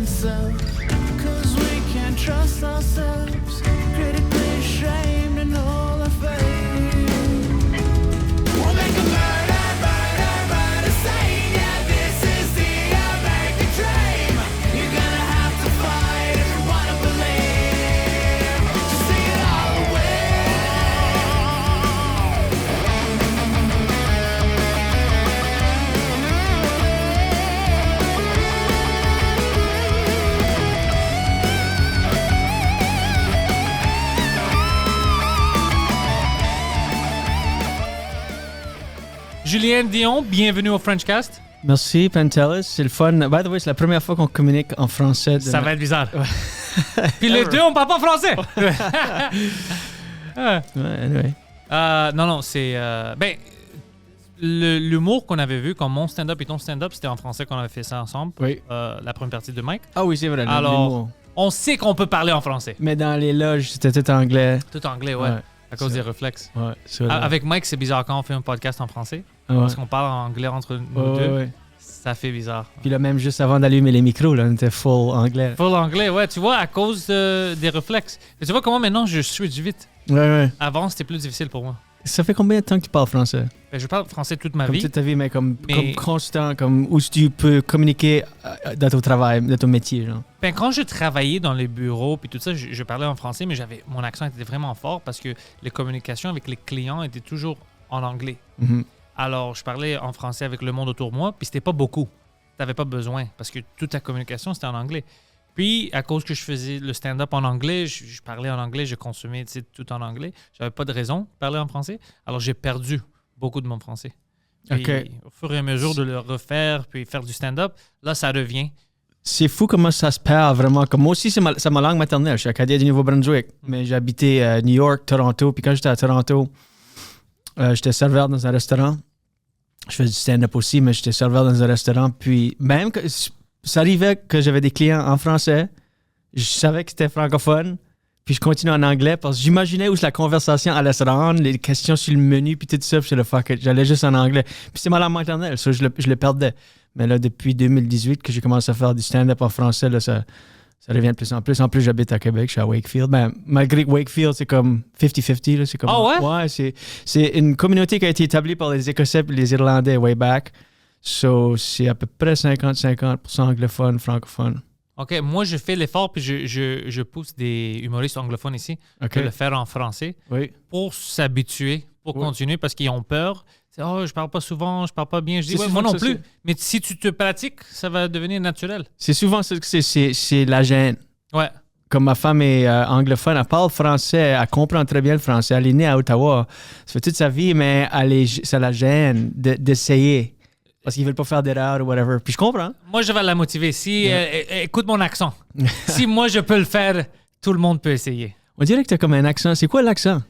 oneself, 'cause we can't trust ourselves, critically ashamed and all our faith. We'll make a murder scene, yeah, this is the American dream. You're gonna have to fight if you wanna believe, to see it all away. Julien Dion, bienvenue au Frenchcast. Merci, Pantelis. C'est le fun. By the way, c'est la première fois qu'on communique en français. Ça va être bizarre. Puis les deux, on parle pas français. Anyway. Non, c'est... l'humour qu'on avait vu, comme mon stand-up et ton stand-up, c'était en français qu'on avait fait ça ensemble. Oui. La première partie de Mike. Ah oui, c'est vrai. Alors, l'humour. on sait qu'on peut parler en français. Mais dans les loges, c'était tout anglais. Tout anglais, ouais. À cause des réflexes. Ouais, c'est vrai. Avec Mike, c'est bizarre quand on fait un podcast en français. Ah ouais. Parce qu'on parle en anglais entre nous deux. Ouais. Ça fait bizarre. Puis là, même juste avant d'allumer les micros, là, on était full anglais. Full anglais, ouais. Tu vois, à cause des réflexes. Mais tu vois comment maintenant je switch vite. Ouais. Avant, c'était plus difficile pour moi. Ça fait combien de temps que tu parles français? Je parle français toute ma Comme vie. toute ta vie, mais comme constant, comme où tu peux communiquer dans ton travail, dans ton métier, genre. Ben, quand je travaillais dans les bureaux puis tout ça, je parlais en français, mais mon accent était vraiment fort parce que les communications avec les clients étaient toujours en anglais. Mm-hmm. Alors, je parlais en français avec le monde autour de moi, puis c'était pas beaucoup. Tu n'avais pas besoin parce que toute ta communication, c'était en anglais. Puis, à cause que je faisais le stand-up en anglais, je parlais en anglais, je consommais tout en anglais. J'avais pas de raison de parler en français. Alors, j'ai perdu beaucoup de mon français. Puis, au fur et à mesure de le refaire, puis faire du stand-up, là, ça revient. C'est fou comment ça se perd vraiment. Comme moi aussi, c'est ma langue maternelle. Je suis acadien du Nouveau-Brunswick, mais j'ai habité à New York, Toronto. Puis quand j'étais à Toronto, j'étais serveur dans un restaurant. Je faisais du stand-up aussi, mais j'étais serveur dans un restaurant. Puis même que ça arrivait que j'avais des clients en français, je savais que c'était francophone, puis je continuais en anglais parce que j'imaginais où la conversation allait se rendre, les questions sur le menu, puis tout ça, puis j'allais juste en anglais. Puis c'est ma langue maternelle, ça, je le perdais. Mais là, depuis 2018 que j'ai commencé à faire du stand-up en français, là, ça revient de plus en plus. En plus, j'habite à Québec, je suis à Wakefield. Ben, malgré que Wakefield, c'est comme 50-50. Là, c'est comme, ouais, c'est une communauté qui a été établie par les Écossais et les Irlandais way back. So, c'est à peu près 50-50% anglophone, francophone. OK, moi, je fais l'effort puis je pousse des humoristes anglophones ici de le faire en français pour s'habituer, pour continuer parce qu'ils ont peur. Je parle pas souvent, je parle pas bien. Je dis, moi non plus. Mais si tu te pratiques, ça va devenir naturel. C'est souvent c'est la gêne. Ouais. Comme ma femme est anglophone, elle parle français, elle comprend très bien le français. Elle est née à Ottawa. Ça fait toute sa vie, mais ça la gêne d'essayer. Parce qu'ils veulent pas faire d'erreur ou whatever. Puis je comprends. Moi, je vais la motiver. Écoute mon accent. Si moi, je peux le faire, tout le monde peut essayer. On dirait que tu as comme un accent. C'est quoi l'accent?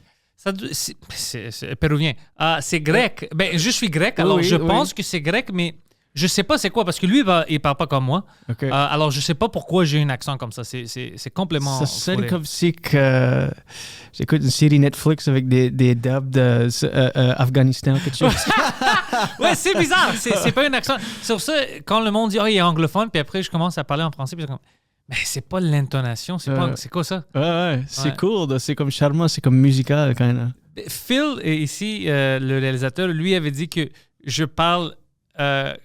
C'est péruvien. C'est grec. Ben, je suis grec, alors je pense que c'est grec, mais je sais pas c'est quoi, parce que lui, il parle pas comme moi. Okay. Alors, je sais pas pourquoi j'ai un accent comme ça. C'est complètement... Ça sonne comme si que j'écoute une série Netflix avec des dubs d'Afghanistan, quelque chose. Ouais, c'est bizarre. C'est pas un accent. Sur ça, quand le monde dit « il est anglophone », puis après, je commence à parler en français, puis c'est comme... Mais c'est pas l'intonation, c'est quoi ça? Ouais, c'est cool, c'est comme charmant, c'est comme musical, quand même. Phil, ici, le réalisateur, lui avait dit que je parle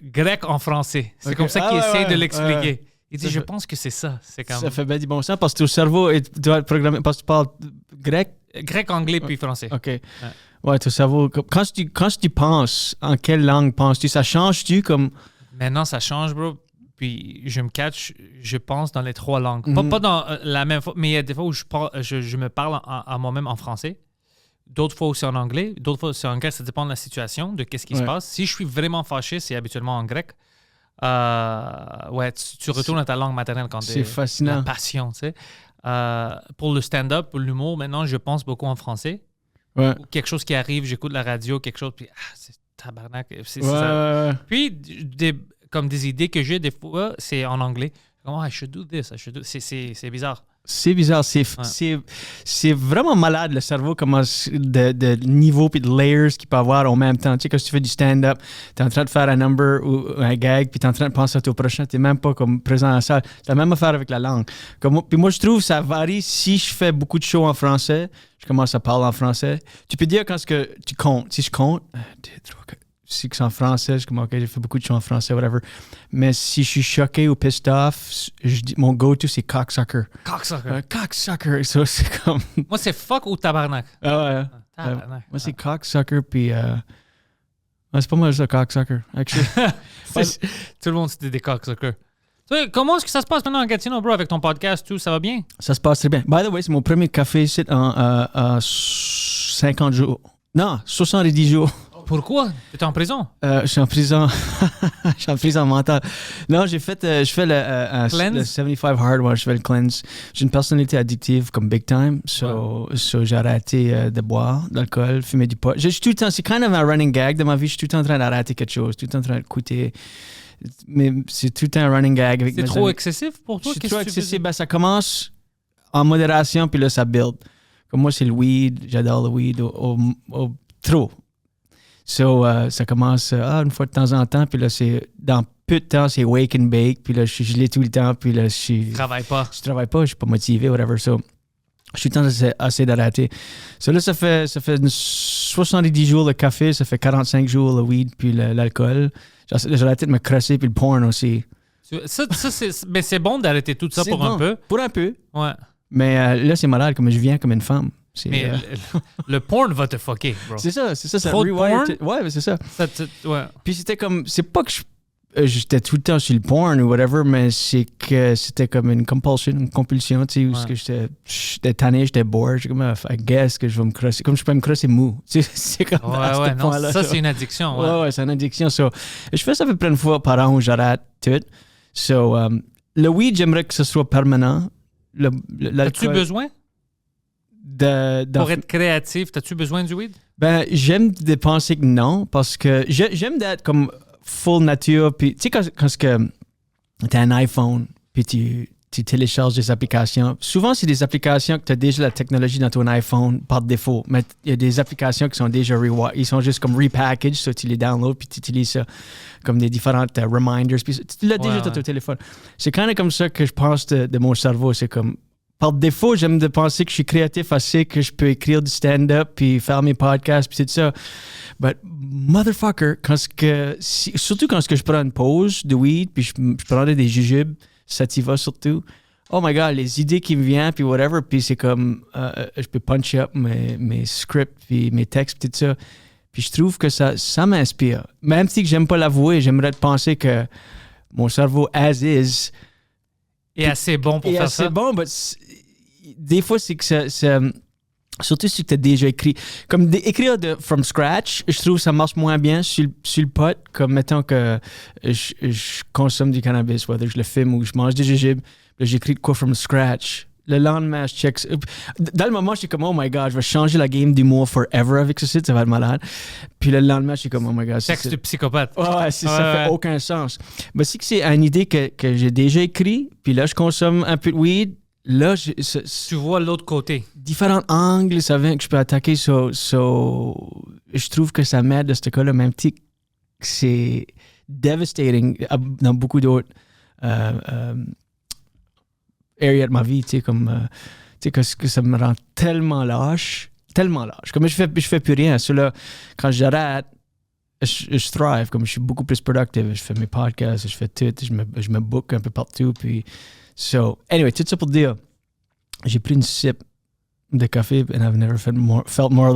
grec en français. C'est comme ça qu'il essaie de l'expliquer. Il dit, je pense que c'est ça. Ça fait bien du bon sens parce que ton cerveau doit être programmé, parce que tu parles grec? Grec, anglais, puis français. OK. Ouais, ton cerveau, quand tu penses, en quelle langue penses-tu? Ça change-tu comme... Maintenant, ça change, bro. Puis je me catch, je pense dans les trois langues. Pas dans la même fois, mais il y a des fois où je me parle à moi-même en français. D'autres fois aussi en anglais. D'autres fois aussi en grec. Ça dépend de la situation, de qu'est-ce qui se passe. Si je suis vraiment fâché, c'est habituellement en grec. Tu retournes à ta langue maternelle quand c'est fascinant. La passion, tu sais. Pour le stand-up, pour l'humour, maintenant, je pense beaucoup en français. Ouais. Quelque chose qui arrive, j'écoute la radio, quelque chose, puis c'est tabarnak. C'est ça. Puis, comme des idées que j'ai, des fois, c'est en anglais. Oh, I should do this. C'est bizarre. C'est bizarre. C'est vraiment malade, le cerveau, comment de niveau puis de layers qu'il peut avoir en même temps. Tu sais, quand tu fais du stand-up, tu es en train de faire un number ou un gag, puis tu es en train de penser à ton prochain, tu n'es même pas comme présent à la salle. C'est la même affaire avec la langue. Puis moi, je trouve que ça varie. Si je fais beaucoup de shows en français, je commence à parler en français. Tu peux dire quand tu comptes. Si je compte, 1, 2, 3, 4. Si c'est en français, je commence, OK, j'ai fait beaucoup de shows en français, whatever. Mais si je suis choqué ou pissed off, mon go-to, c'est cocksucker. Cocksucker. Cocksucker, ça, c'est comme... Moi, c'est fuck ou tabarnak. Ah ouais. Tabarnak. Moi, c'est cocksucker, puis... ouais, c'est pas mal ça, cocksucker, actually. Tout le monde, c'était des cocksuckers. Comment est-ce que ça se passe maintenant en Gatineau, bro, avec ton podcast, tout? Ça va bien? Ça se passe très bien. By the way, c'est mon premier café ici en 50 jours. Non, 70 jours. Pourquoi? Tu es en prison? Je suis en prison. Je suis en prison mentale. Non, je fais le 75 hard, ouais, je fais le cleanse. J'ai une personnalité addictive comme big time. So j'ai arrêté de boire, d'alcool, fumer du pot. Je suis tout le temps, c'est kind of un running gag de ma vie. Je suis tout le temps en train d'arrêter quelque chose, tout le temps en train d'écouter. Mais c'est tout le temps un running gag avec mes C'est trop amis. excessif pour toi? C'est trop excessif. Ben, ça commence en modération, puis là, ça build. Comme moi, c'est le weed. J'adore le weed trop. So, ça commence une fois de temps en temps, puis là, c'est dans peu de temps, c'est wake and bake, puis là, je suis gelé tout le temps, puis là, Tu travailles pas. je travaille pas, je suis pas motivé, whatever. So, je suis tout le temps assez d'arrêter. So là, ça fait 70 jours le café, ça fait 45 jours le weed, puis l'alcool. J'ai arrêté de me crosser, puis le porn aussi. Mais c'est bon d'arrêter tout ça pour un peu. Pour un peu. Ouais. Mais là, c'est malade, comme je viens comme une femme. Mais le porn va te fucker, bro. C'est ça. Ça Trop de rewire. porn? Ouais, c'est ça. Ouais. Puis c'était comme, c'est pas que j'étais tout le temps sur le porn ou whatever, mais c'est que c'était comme une compulsion, tu sais, où que j'étais tanné, j'étais bored, j'ai comme, I guess que je vais me crosser, comme je peux me crosser mou. C'est comme à ce non, point-là. ça, c'est une addiction. Ouais, c'est une addiction. So, je fais ça à peu près une fois par an où j'arrête tout. So, le weed, j'aimerais que ce soit permanent. As-tu besoin? Pour être créatif, as-tu besoin du weed? Ben, j'aime de penser que non, parce que j'aime d'être comme full nature. Puis, tu sais, quand tu as un iPhone, puis tu télécharges des applications, souvent, c'est des applications que tu as déjà la technologie dans ton iPhone par défaut. Mais il y a des applications qui sont déjà ils sont juste comme repackaged, so tu les downloads, puis tu utilises ça comme des différentes reminders. Puis tu l'as déjà dans ton téléphone. C'est quand même comme ça que je pense de mon cerveau. C'est comme, par défaut, j'aime de penser que je suis créatif assez, que je peux écrire du stand-up, puis faire mes podcasts, puis tout ça. But motherfucker, surtout quand je prends une pause de weed, puis je prends des jujubes, sativa surtout. Oh my God, les idées qui me viennent, puis whatever, puis c'est comme, je peux punch up mes scripts, puis mes textes, puis tout ça. Puis je trouve que ça m'inspire. Même si j'aime pas l'avouer, j'aimerais penser que mon cerveau as is est assez bon pour faire ça. C'est bon, mais des fois, c'est que ça surtout si tu as déjà écrit. Comme écrire from scratch, je trouve que ça marche moins bien sur le pot. Comme mettons que je consomme du cannabis, whether je le fume ou je mange des jujubes, là, j'écris de quoi from scratch. Le lendemain, je check. Dans le moment, je suis comme, oh my God, je vais changer la game d'humour forever avec ce site, ça va être malade. Puis le lendemain, je suis comme, oh my God. Texte de psychopathe. Ouais, ça fait aucun sens. Mais c'est que c'est une idée que j'ai déjà écrit, puis là, je consomme un peu de weed. Là, tu vois l'autre côté. Différents angles, ça vient que je peux attaquer. So, je trouve que ça m'aide de ce cas-là, même que c'est devastating dans beaucoup d'autres areas de ma vie, tu sais, comme, que ça me rend tellement lâche. Comme je fais plus rien. So, là, quand j'arrête, je thrive, comme je suis beaucoup plus productive. Je fais mes podcasts, je fais tout, je me book un peu partout, puis so, anyway, tout ça pour dire, j'ai pris une sip de café and I've never felt more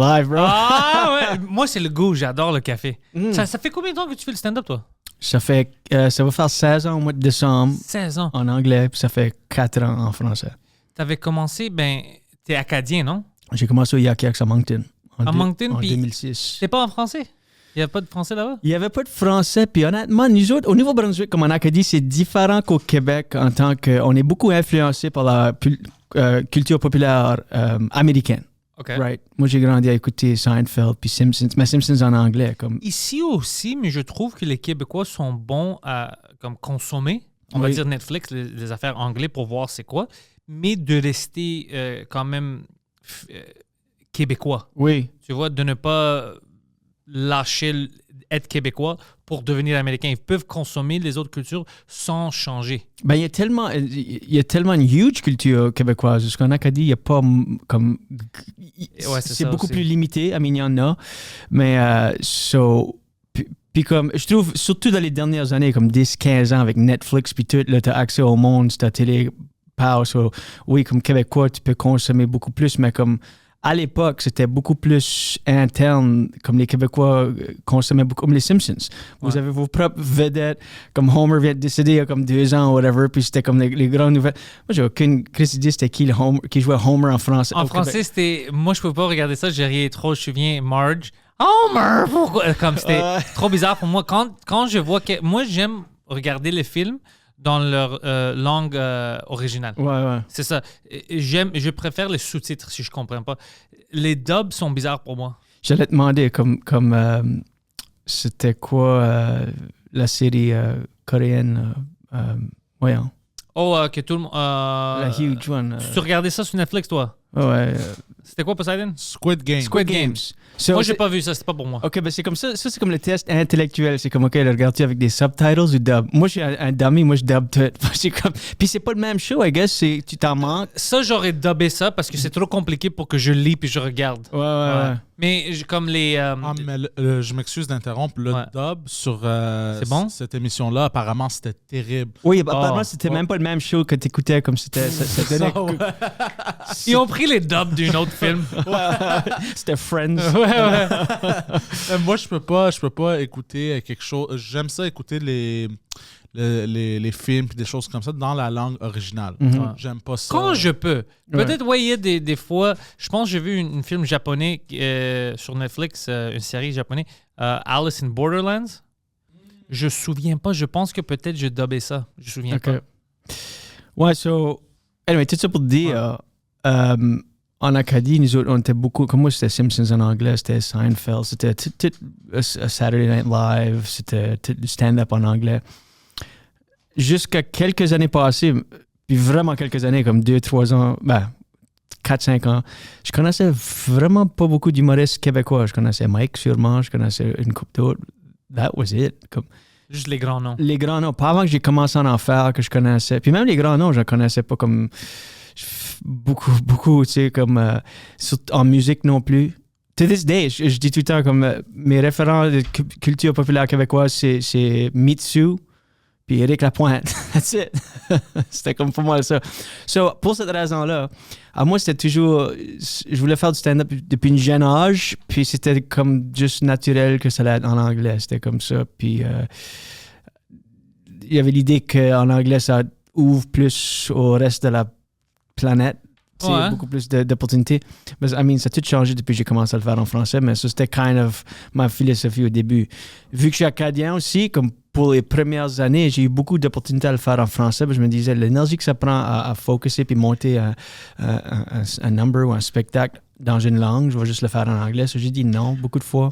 alive, bro. Ah ouais, moi c'est le goût, j'adore le café. Ça fait combien de temps que tu fais le stand-up, toi? Ça va faire 16 ans au mois de décembre. 16 ans. En anglais, puis ça fait 4 ans en français. T'avais commencé, t'es acadien, non? J'ai commencé au Yak Yaks à Moncton. En Moncton, en puis 2006. T'es pas en français? Il n'y a pas de français là-bas? Il n'y avait pas de français. Puis honnêtement, nous autres, au Nouveau-Brunswick, comme en Acadie, c'est différent qu'au Québec en tant qu'on est beaucoup influencé par la culture populaire américaine. OK. Right? Moi, j'ai grandi à écouter Seinfeld puis Simpsons, mais Simpsons en anglais. Comme... Ici aussi, mais je trouve que les Québécois sont bons à comme consommer. on va Oui. dire Netflix, les affaires anglais pour voir c'est quoi, mais de rester quand même québécois. Oui. Tu vois, de ne pas lâcher être québécois pour devenir américain. Ils peuvent consommer les autres cultures sans changer. Ben, il y a tellement une huge culture québécoise. Ce qu'on a qu'à dire, il n'y a pas comme. Ouais, c'est c'est ça beaucoup aussi. plus limité. I mean, il y en a. Mais, puis comme, je trouve, surtout dans les dernières années, comme 10-15 ans avec Netflix, puis tout, là, tu as accès au monde, c'est ta télé, power. So, oui, comme Québécois, tu peux consommer beaucoup plus, mais comme. À l'époque, c'était beaucoup plus interne, comme les Québécois consommaient beaucoup, comme les Simpsons. Vous Ouais. avez vos propres vedettes, comme Homer vient de décéder il y a comme 2 ans, whatever, puis c'était comme les grandes nouvelles. Moi, j'ai aucune idée c'était qui, qui jouait Homer en français. En au français, Québec. c'était... Moi, je peux pas regarder ça, j'ai ri trop. Je me souviens, Marge. Homer! Pourquoi? Comme c'était trop bizarre pour moi. Quand je vois que... Moi, j'aime regarder les films dans leur langue originale. Ouais. C'est ça. Je préfère les sous-titres si je comprends pas. Les dubs sont bizarres pour moi. J'allais te demander, comme c'était quoi la série coréenne, voyons, Que tout le monde... la huge one. Tu regardais ça sur Netflix, toi? Ouais. C'était quoi, Poseidon? Squid Game. Squid Games. So, Moi, j'ai c'est- pas vu ça, c'était pas pour moi. OK, ben c'est comme ça. Ça, c'est comme le test intellectuel. C'est comme, OK, le regardes-tu avec des subtitles ou dub? Moi, je suis un dummy, moi, je dub tout. C'est comme... Puis c'est pas le même show, I guess. Tu t'en manques. Ça, j'aurais dubbé ça parce que c'est trop compliqué pour que je lis puis je regarde. Ouais. Mais comme les... Ah, mais je m'excuse d'interrompre. Le Ouais. dub sur C'est bon? cette émission-là, apparemment, c'était terrible. Oui, apparemment, c'était ouais. même pas le même show que t'écoutais, comme c'était... Ça donnait... Ça, ouais. Ils ont pris les dubs d'un autre film. C'était Friends. Ouais. Moi, je peux pas écouter quelque chose. J'aime ça écouter les films et des choses comme ça dans la langue originale. Mhm. J'aime pas ça. Quand je peux. Ouais. Peut-être, ouais, il y a des fois... Je pense que j'ai vu un film japonais sur Netflix, une série japonaise, Alice in Borderlands. Je me souviens pas. Je pense que peut-être j'ai dubbé ça. Je me souviens OK. pas. Ouais, so... Anyway, tout ça pour te dire... en Acadie, nous autres, on était beaucoup... Comme moi, c'était Simpsons en anglais, c'était Seinfeld, c'était tout Saturday Night Live, c'était tout du stand-up en anglais. Jusqu'à quelques années passées, puis vraiment quelques années, comme 2-3 ans, 4-5 ans, je connaissais vraiment pas beaucoup d'humoristes québécois. Je connaissais Mike, sûrement, je connaissais une couple d'autres. That was it. Comme, Juste les grands noms. les grands noms, pas avant que j'ai commencé à en faire, que je connaissais. Puis même les grands noms, je ne connaissais pas comme... Beaucoup, tu sais, comme... en musique non plus. To this day, je dis tout le temps, comme mes référents de culture populaire québécoise, c'est Mitsu, puis Éric Lapointe. That's it. C'était comme pour moi ça. So, pour cette raison-là, à moi, c'était toujours... Je voulais faire du stand-up depuis un jeune âge, puis c'était comme juste naturel que ça allait être en anglais. C'était comme ça. Puis il y avait l'idée qu'en anglais, ça ouvre plus au reste de la planète. C'est Ouais. beaucoup plus d'opportunités. Mais I mean, ça a tout changé depuis que j'ai commencé à le faire en français, mais ça, c'était kind of ma philosophie au début. Vu que je suis acadien aussi, comme pour les premières années, j'ai eu beaucoup d'opportunités à le faire en français. Je me disais, l'énergie que ça prend à focuser puis monter un number ou un spectacle dans une langue, je vais juste le faire en anglais. So, j'ai dit non beaucoup de fois.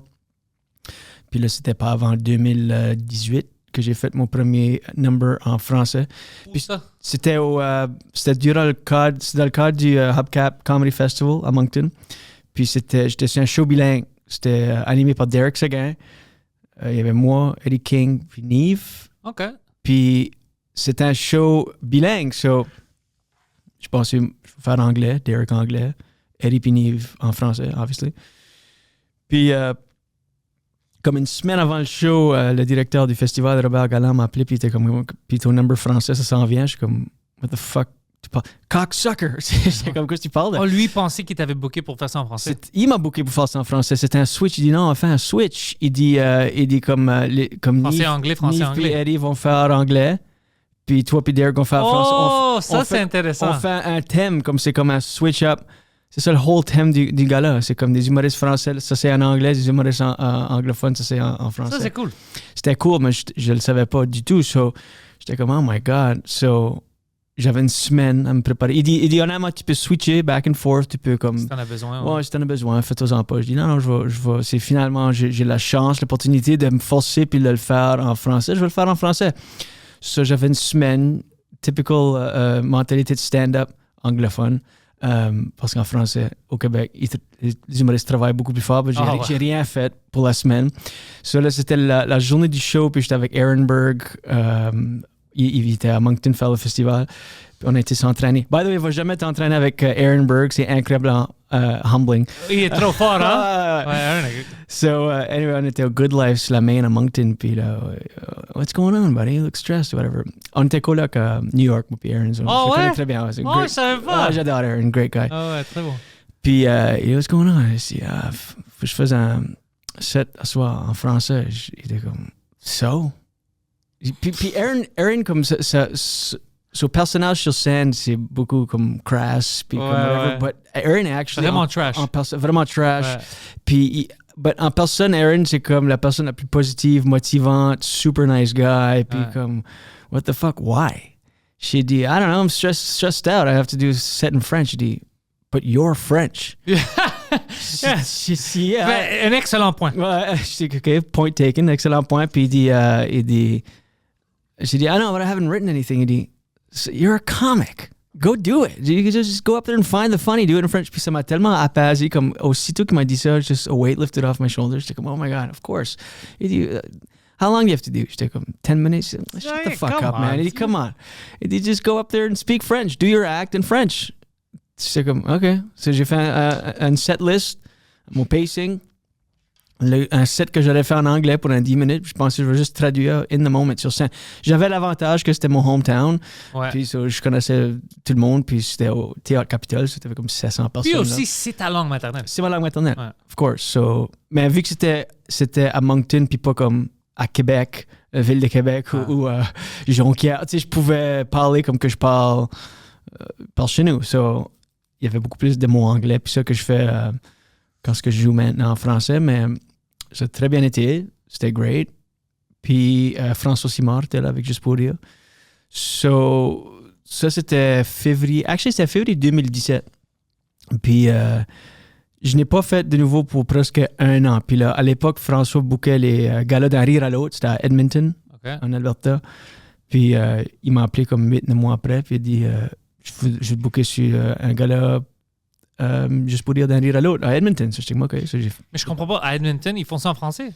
Puis là, c'était pas avant 2018 que j'ai fait mon premier number en français. Où ça? C'était durant le cadre du Hubcap Comedy Festival à Moncton. Puis j'étais sur un show bilingue. C'était animé par Derek Seguin. Il y avait moi, Eddie King, puis Nive. OK. Puis c'était un show bilingue. So, je pensais faire anglais, Derek anglais, Eddie puis Nive en français, obviously. Puis comme une semaine avant le show, le directeur du festival, Robert Galland, m'a appelé, puis il était comme, puis ton number français, ça s'en vient. Je suis comme, what the fuck, tu parles? Cocksucker! C'est comme, quoi tu parles? Oh, lui, il pensait qu'il t'avait booké pour faire ça en français. Il m'a booké pour faire ça en français. C'était un switch. Il dit non, on fait un switch. Il dit comme Français-anglais, Nive français-anglais. puis Eddie vont faire anglais. Puis toi puis Derek vont faire français. Oh, ça, on c'est fait- intéressant. On fait un thème, comme c'est comme un switch-up. C'est ça le whole thème du gala. C'est comme des humoristes français, ça c'est en anglais, des humoristes anglophones, ça c'est en français. Ça, c'est cool. C'était cool, mais je le savais pas du tout. So, j'étais comme, oh my God. So, j'avais une semaine à me préparer. Il dit honnêtement, tu peux switcher back and forth, tu peux comme... Si t'en as besoin. Ouais, si t'en as besoin, fais-toi-en pas. Je dis non, je vais. C'est finalement, j'ai la chance, l'opportunité de me forcer puis de le faire en français. Je vais le faire en français. Ça, j'avais une semaine, typical mentalité de stand-up anglophone. Parce qu'en français, au Québec, les humoristes travaillent beaucoup plus fort. J'ai rien fait pour la semaine. Ça, là, c'était la journée du show, puis j'étais avec Aaron Berg. Il était à Moncton faire le festival. Puis on a été s'entraîner. By the way, il ne va jamais t'entraîner avec Aaron Berg. C'est incroyablement humbling. Il est trop fort, hein? Ouais, So, anyway, on était au Good Life sur la main à Moncton. Puis là, what's going on, buddy? You look stressed, whatever. On était coloc à New York, moi, puis Aaron. Je le connais très bien. Je savais pas. J'adore Aaron, great guy. Ouais, très bon. Puis, il dit, what's going on? Je dis, faut que je fasse un set à soir en français. Il était comme, so? Puis Aaron comme son personnage sur scène, c'est beaucoup comme crass, puis comme whatever. But Aaron actually Vraiment trash. Vraiment trash. Ouais. Puis, but en personne, Aaron, c'est comme la personne la plus positive, motivante, super nice guy. Puis comme, what the fuck, why? She dit, I don't know, I'm stressed out. I have to do a set in French. She dit, but you're French. Un excellent point. Ouais, je dis, OK, point taken, excellent point. Puis il dit, j'ai dit, I know, but I haven't written anything. Il dit, so you're a comic. Go do it. You can just go up there and find the funny, do it in French. Puis ça m'a tellement apaisé, comme aussitôt qu'il m'a dit ça, just a weight lifted off my shoulders. J'étais comme, oh my God, of course. Il dit, how long do you have to do? J'étais comme, 10 minutes. Shut the fuck up, man. Il dit, come on. Il dit, just go up there and speak French. Do your act in French. J'étais comme, OK. So j'ai fait un set list, mon pacing. Un set que j'allais faire en anglais pendant 10 minutes. Je pensais que je vais juste traduire in the moment sur scène. J'avais l'avantage que c'était mon hometown. Ouais. Puis je connaissais tout le monde. Puis c'était au Théâtre Capitole. C'était comme 700 personnes. Puis aussi, c'est ta langue maternelle. C'est ma langue maternelle, of course. So, mais vu que c'était à Moncton, puis pas comme à Québec, ville de Québec ou Jonquière, tu sais, je pouvais parler comme que je parle chez nous. So, il y avait beaucoup plus de mots anglais. Puis ça que je fais quand je joue maintenant en français. Mais ça a très bien été. C'était great. Puis François Simard était là avec Juste pour rire. So, ça, c'était février. Actually, c'était février 2017. Puis je n'ai pas fait de nouveau pour presque 1 an. Puis là, à l'époque, François bookait les galas d'un rire à l'autre. C'était à Edmonton, en Alberta. Puis il m'a appelé comme 8 mois après. Puis il a dit, je vais te booker sur un gala juste pour dire d'un rire à l'autre, à Edmonton. Ça, j'étais, OK, ça, j'ai fait. Mais je comprends pas, à Edmonton, ils font ça en français?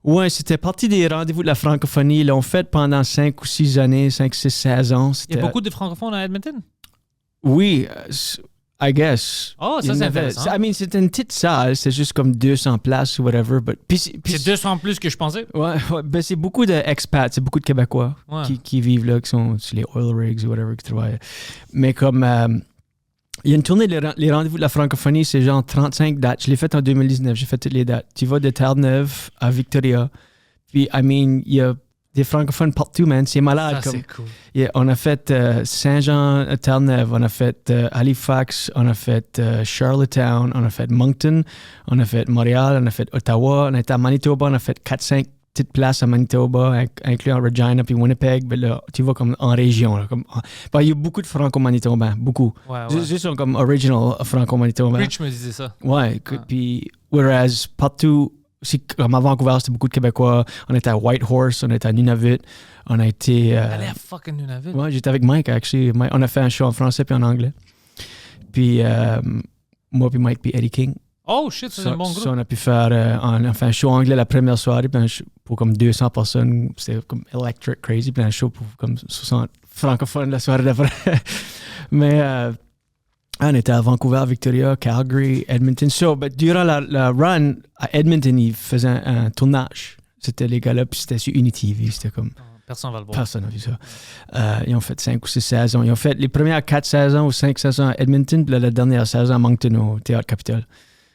Ouais, c'était partie des rendez-vous de la francophonie. Ils l'ont fait pendant 5 ou 6 années, 5, 6, 16 ans. Il y a beaucoup de francophones à Edmonton? Oui, I guess. Oh, ça, c'est intéressant. I mean, c'était une petite salle, c'est juste comme 200 places ou whatever. C'est 200 plus que je pensais? Ouais, ben c'est beaucoup d'expats, c'est beaucoup de Québécois qui vivent là, qui sont sur les oil rigs ou whatever, qui travaillent. Mais comme... il y a une tournée, les rendez-vous de la francophonie, c'est genre 35 dates. Je l'ai fait en 2019, j'ai fait toutes les dates. Tu vas de Terre-Neuve à Victoria. Puis, I mean, il y a des francophones partout, man. C'est malade. Ça, c'est cool. On a fait Saint-Jean, Terre-Neuve, on a fait Halifax, on a fait Charlottetown, on a fait Moncton, on a fait Montréal, on a fait Ottawa, on a été à Manitoba, on a fait 4-5 petites places à Manitoba, incluant Regina puis Winnipeg. Ben là, tu vas comme en région. Là, comme, il y a beaucoup de franco-manitobains, beaucoup. Juste comme original franco-manitobains. Rich me disait ça. Ouais, puis whereas partout, comme à Vancouver, c'était beaucoup de Québécois. On était à Whitehorse, on était à Nunavut, on a été... Allez à fucking Nunavut? Ouais, j'étais avec Mike, actually. On a fait un show en français puis en anglais. Puis moi puis Mike puis Eddie King. Oh shit, c'est un bon groupe. Ça, on a pu faire on a fait un show anglais la première soirée, puis pour comme 200 personnes, c'était comme electric crazy, puis un show pour comme 60 francophones la soirée d'après. Mais on était à Vancouver, Victoria, Calgary, Edmonton. So, durant la run à Edmonton, ils faisaient un tournage. C'était les gars-là, puis c'était sur Unity TV. C'était comme... Personne va le voir. Personne n'a vu ça. Ils ont fait 5 ou 6 saisons. Ils ont fait les premières 4 saisons ou 5 saisons à Edmonton, puis la dernière saison à Moncton au Théâtre Capitole.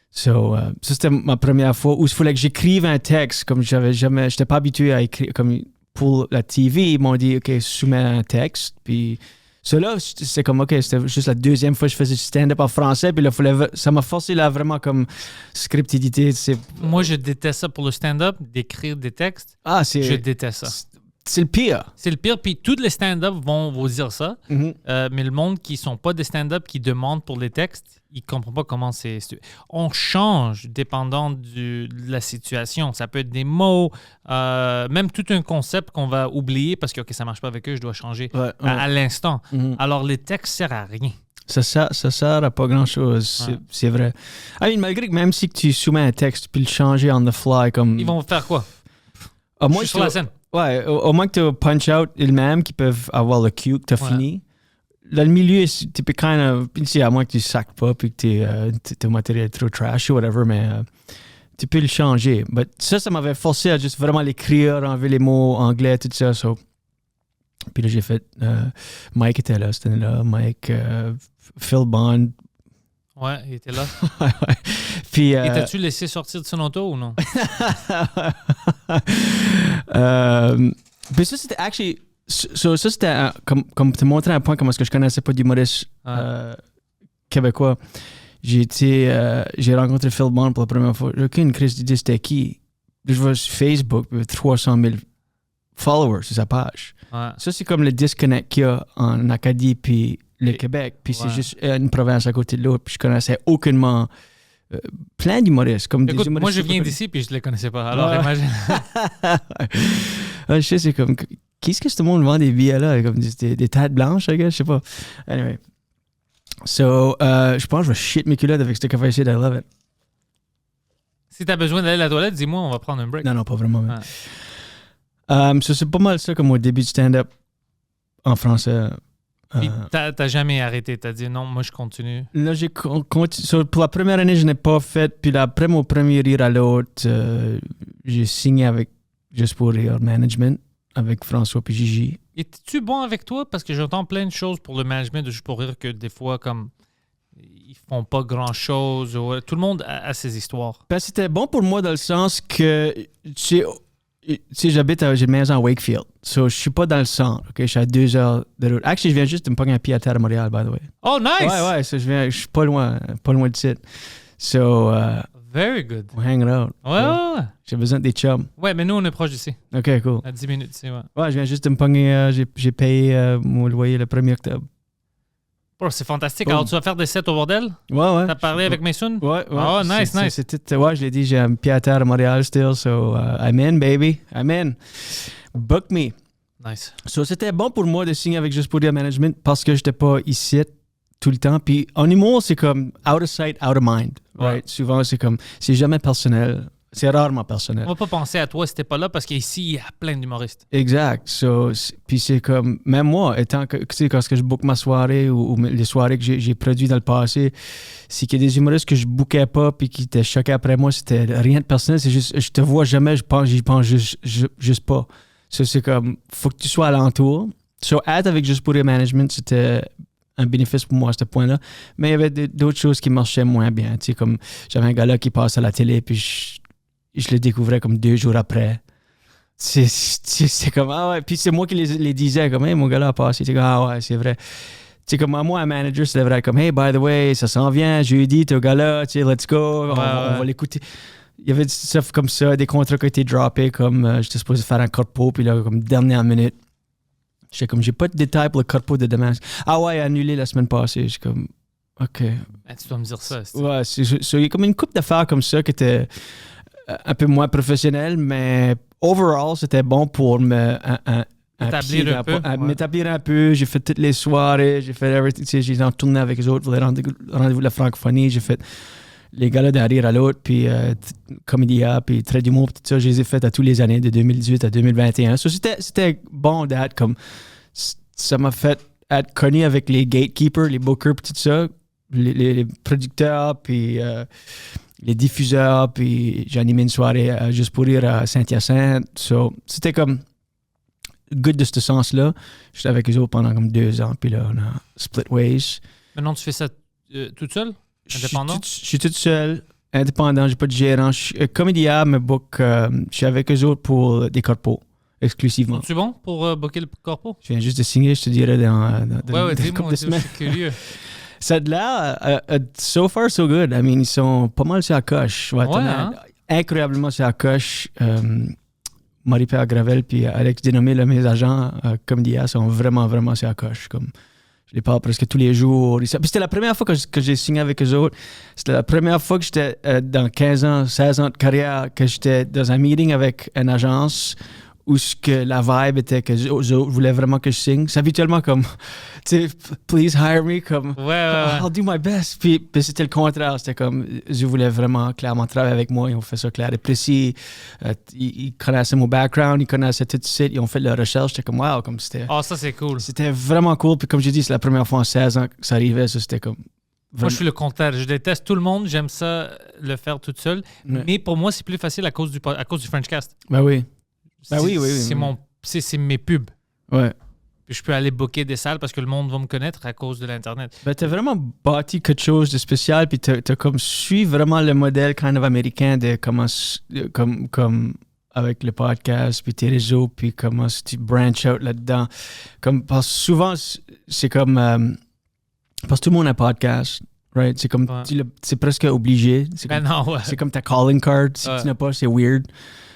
So, ça, c'était ma première fois où il fallait que j'écrive un texte, comme j'étais pas habitué à écrire, comme pour la TV, ils m'ont dit, OK, soumets un texte, puis cela, c'est comme, OK, c'était juste la deuxième fois que je faisais du stand-up en français, puis là, ça m'a forcé là vraiment comme scriptidité. Moi, je déteste ça pour le stand-up, d'écrire des textes. Je déteste ça. C'est le pire. C'est le pire. Puis tous les stand-up vont vous dire ça. Mhm. Mais le monde qui sont pas des stand-up, qui demandent pour les textes, ils comprennent pas comment c'est. On change dépendant de la situation. Ça peut être des mots, même tout un concept qu'on va oublier parce que OK, ça marche pas avec eux, je dois changer Ouais, à l'instant. Mhm. Alors les textes servent à rien. Ça sert à pas grand-chose, Ouais. c'est vrai. Malgré que même si que tu soumets un texte puis le changer on the fly, comme... Ils vont faire quoi? au Je moins suis que sur la tu- scène. Ouais, au moins que tu punch-out ils-mêmes qui peuvent avoir le cue que tu as Ouais. fini. Dans le milieu, tu peux kind of... Ici, à moins que tu sacs pas puis que ton matériel est trop trash ou whatever, mais tu peux le changer. But ça m'avait forcé à juste vraiment l'écrire, enlever les mots anglais, tout ça. So. Puis là, j'ai fait... Mike était là, c'était là. Mike, Phil Bond. Ouais, il était là. Puis... Et t'as-tu laissé sortir de son auto ou non? Mais ça, c'était actually. Ça, c'était comme te montrer un point comment est-ce que je connaissais pas d'humoriste québécois. J'ai rencontré Phil Bond pour la première fois. J'ai aucune crise d'idée c'était qui. Je vois sur Facebook, il y avait 300 000 followers sur sa page. Ouais. Ça, c'est comme le disconnect qu'il y a en Acadie puis le Québec. Puis c'est Ouais. juste une province à côté de l'autre. Puis je connaissais aucunement plein d'humoristes. Comme Écoute, des moi je humoristes viens super d'ici puis je les connaissais pas. Alors Ouais. imagine. Je sais, c'est comme... Qu'est-ce que ce monde vend des billets là? Comme des têtes blanches, I guess? Je sais pas. Anyway. So, je pense que je vais shit mes culottes avec ce café ici. I love it. Si t'as besoin d'aller à la toilette, dis-moi, on va prendre un break. Non, pas vraiment. mais- Ouais. So, c'est pas mal ça comme au début du stand-up en français. Puis t'as jamais arrêté. T'as dit non, moi je continue. Là, j'ai continué. Pour la première année, je n'ai pas fait. Puis après mon premier rire à l'autre, j'ai signé avec Juste pour rire management avec François puis Gigi. Es-tu bon avec toi? Parce que j'entends plein de choses pour le management de Juste pour rire que des fois, comme ils font pas grand-chose. Tout le monde a ses histoires. Ben, c'était bon pour moi dans le sens que, tu sais, j'ai une maison à Wakefield. So, je suis pas dans le centre. OK? Je suis à 2 heures de route. Actually, je viens juste de me pogner un pied à terre à Montréal, by the way. Oh, nice! Ouais, so, je suis pas loin de site. So, Very good. we're hanging out. Ouais. J'ai besoin des chums. Ouais, mais nous, on est proche d'ici. OK, cool. À 10 minutes ici, ouais. Ouais, je viens juste de me pogner. J'ai payé mon loyer le 1er octobre. Bro, c'est fantastique. Boom. Alors, tu vas faire des sets au bordel? Ouais. T'as parlé avec Mason? Ouais. Oh, nice. Ouais, je l'ai dit, j'ai un pied à terre à Montréal still. So, I'm in, baby. I'm in. Book me. Nice. So, c'était bon pour moi de signer avec Juste pour Rire Management parce que j'étais pas ici tout le temps. Puis en humour, c'est comme out of sight, out of mind. Right? Ouais. Souvent, c'est comme, c'est jamais personnel. C'est rarement personnel. On va pas penser à toi si t'es pas là parce qu'ici, il y a plein d'humoristes. Exact. So, puis c'est comme, même moi, étant que, tu sais, quand je book ma soirée ou les soirées que j'ai produites dans le passé, c'est qu'il y a des humoristes que je bookais pas puis qui étaient choqués après moi. C'était rien de personnel. C'est juste, je te vois jamais, j'y pense juste pas. So, c'est comme, faut que tu sois alentour. So, être avec Juste pour Rire Management, c'était un bénéfice pour moi à ce point-là. Mais il y avait d'autres choses qui marchaient moins bien. Tu sais, comme, j'avais un gars là qui passe à la télé puis je le découvrais comme 2 jours après. C'est comme, ah ouais. Puis c'est moi qui les disais, comme, hey, mon gars là a passé. C'est comme, ah ouais, c'est vrai. Tu sais, comme, moi, un manager, c'est vrai, comme, hey, by the way, ça s'en vient, jeudi, t'es au gars là, tu sais, let's go, on va l'écouter. Il y avait du stuff comme ça, des contrats qui ont été droppés, comme, j'étais supposé faire un corpo, puis là, comme, dernière minute. J'étais comme, j'ai pas de détails pour le corpo de demain. Ah ouais, annulé la semaine passée. Je suis comme, OK. Ben, tu dois me dire ça. Ouais, il y a comme une couple d'affaires comme ça qui était un peu moins professionnelle, mais overall, c'était bon pour M'établir un peu, ouais. m'établir un peu. J'ai fait toutes les soirées, j'ai fait everything. Tu sais, j'ai tourné avec les autres pour les rendez-vous de la francophonie. J'ai fait les galas d'un rire à l'autre, puis Comédia, puis Trait d'humour, tout ça. Je les ai fait à tous les années, de 2018 à 2021. So, c'était bon d'être comme... Ça m'a fait être connu avec les gatekeepers, les bookers, puis tout ça. Les producteurs, puis les diffuseurs, puis j'ai animé une soirée Juste pour rire à Saint-Hyacinthe. So, c'était comme good de ce sens-là. J'étais avec eux autres pendant comme 2 ans, puis là, on a split ways. Maintenant, tu fais ça toute seule? Indépendant? Je suis tout seul, indépendant, j'ai pas de gérant. Comédia me book, je suis avec eux autres pour des corpos, exclusivement. Es-tu bon pour booker le corpo? Je viens juste de signer, je te dirais, dans Ouais, une dis-moi, couple de je semaines. suis curieux. Ça a de l'air, so far so good. I mean, ils sont pas mal sur la coche. Ouais, hein? Incroyablement sur la coche. Marie-Pierre Gravel puis Alex Dénommé, là, mes agents comme d'IA, sont vraiment, vraiment sur la coche. Comme, je les parle presque tous les jours. Puis c'était la première fois que j'ai signé avec eux autres. C'était la première fois que j'étais dans 15 ans, 16 ans de carrière, que j'étais dans un meeting avec une agence où ce que la vibe était que eux autres voulaient vraiment que je signe. C'est habituellement comme, tu sais, please hire me, comme, Ouais. I'll do my best. Puis c'était le contraire. C'était comme, je voulais vraiment clairement travailler avec moi. Ils ont fait ça clair et précis. Ils connaissaient mon background, ils connaissaient tout le site, ils ont fait leur recherche. J'étais comme, wow, comme c'était... Ah, ça, c'est cool. C'était vraiment cool. Puis comme j'ai dit, c'est la première fois en 16 ans que ça arrivait. Ça, c'était comme... Moi, je suis le contraire. Je déteste tout le monde. J'aime ça le faire toute seule. Ouais. Mais pour moi, c'est plus facile à cause du Frenchcast. Ben oui. Ben oui. C'est mes pubs. Ouais. Puis je peux aller booker des salles parce que le monde va me connaître à cause de l'Internet. Ben, t'as vraiment bâti quelque chose de spécial, puis t'as comme suivi vraiment le modèle kind of américain de comment, comme avec le podcast, puis tes réseaux, puis comment tu branch out là-dedans. Comme, parce que souvent, c'est comme... parce que tout le monde a un podcast, right? C'est comme... Ouais. C'est presque obligé. C'est Ben comme, non, ouais. c'est comme ta calling card. Si Ouais. tu n'as pas, c'est weird.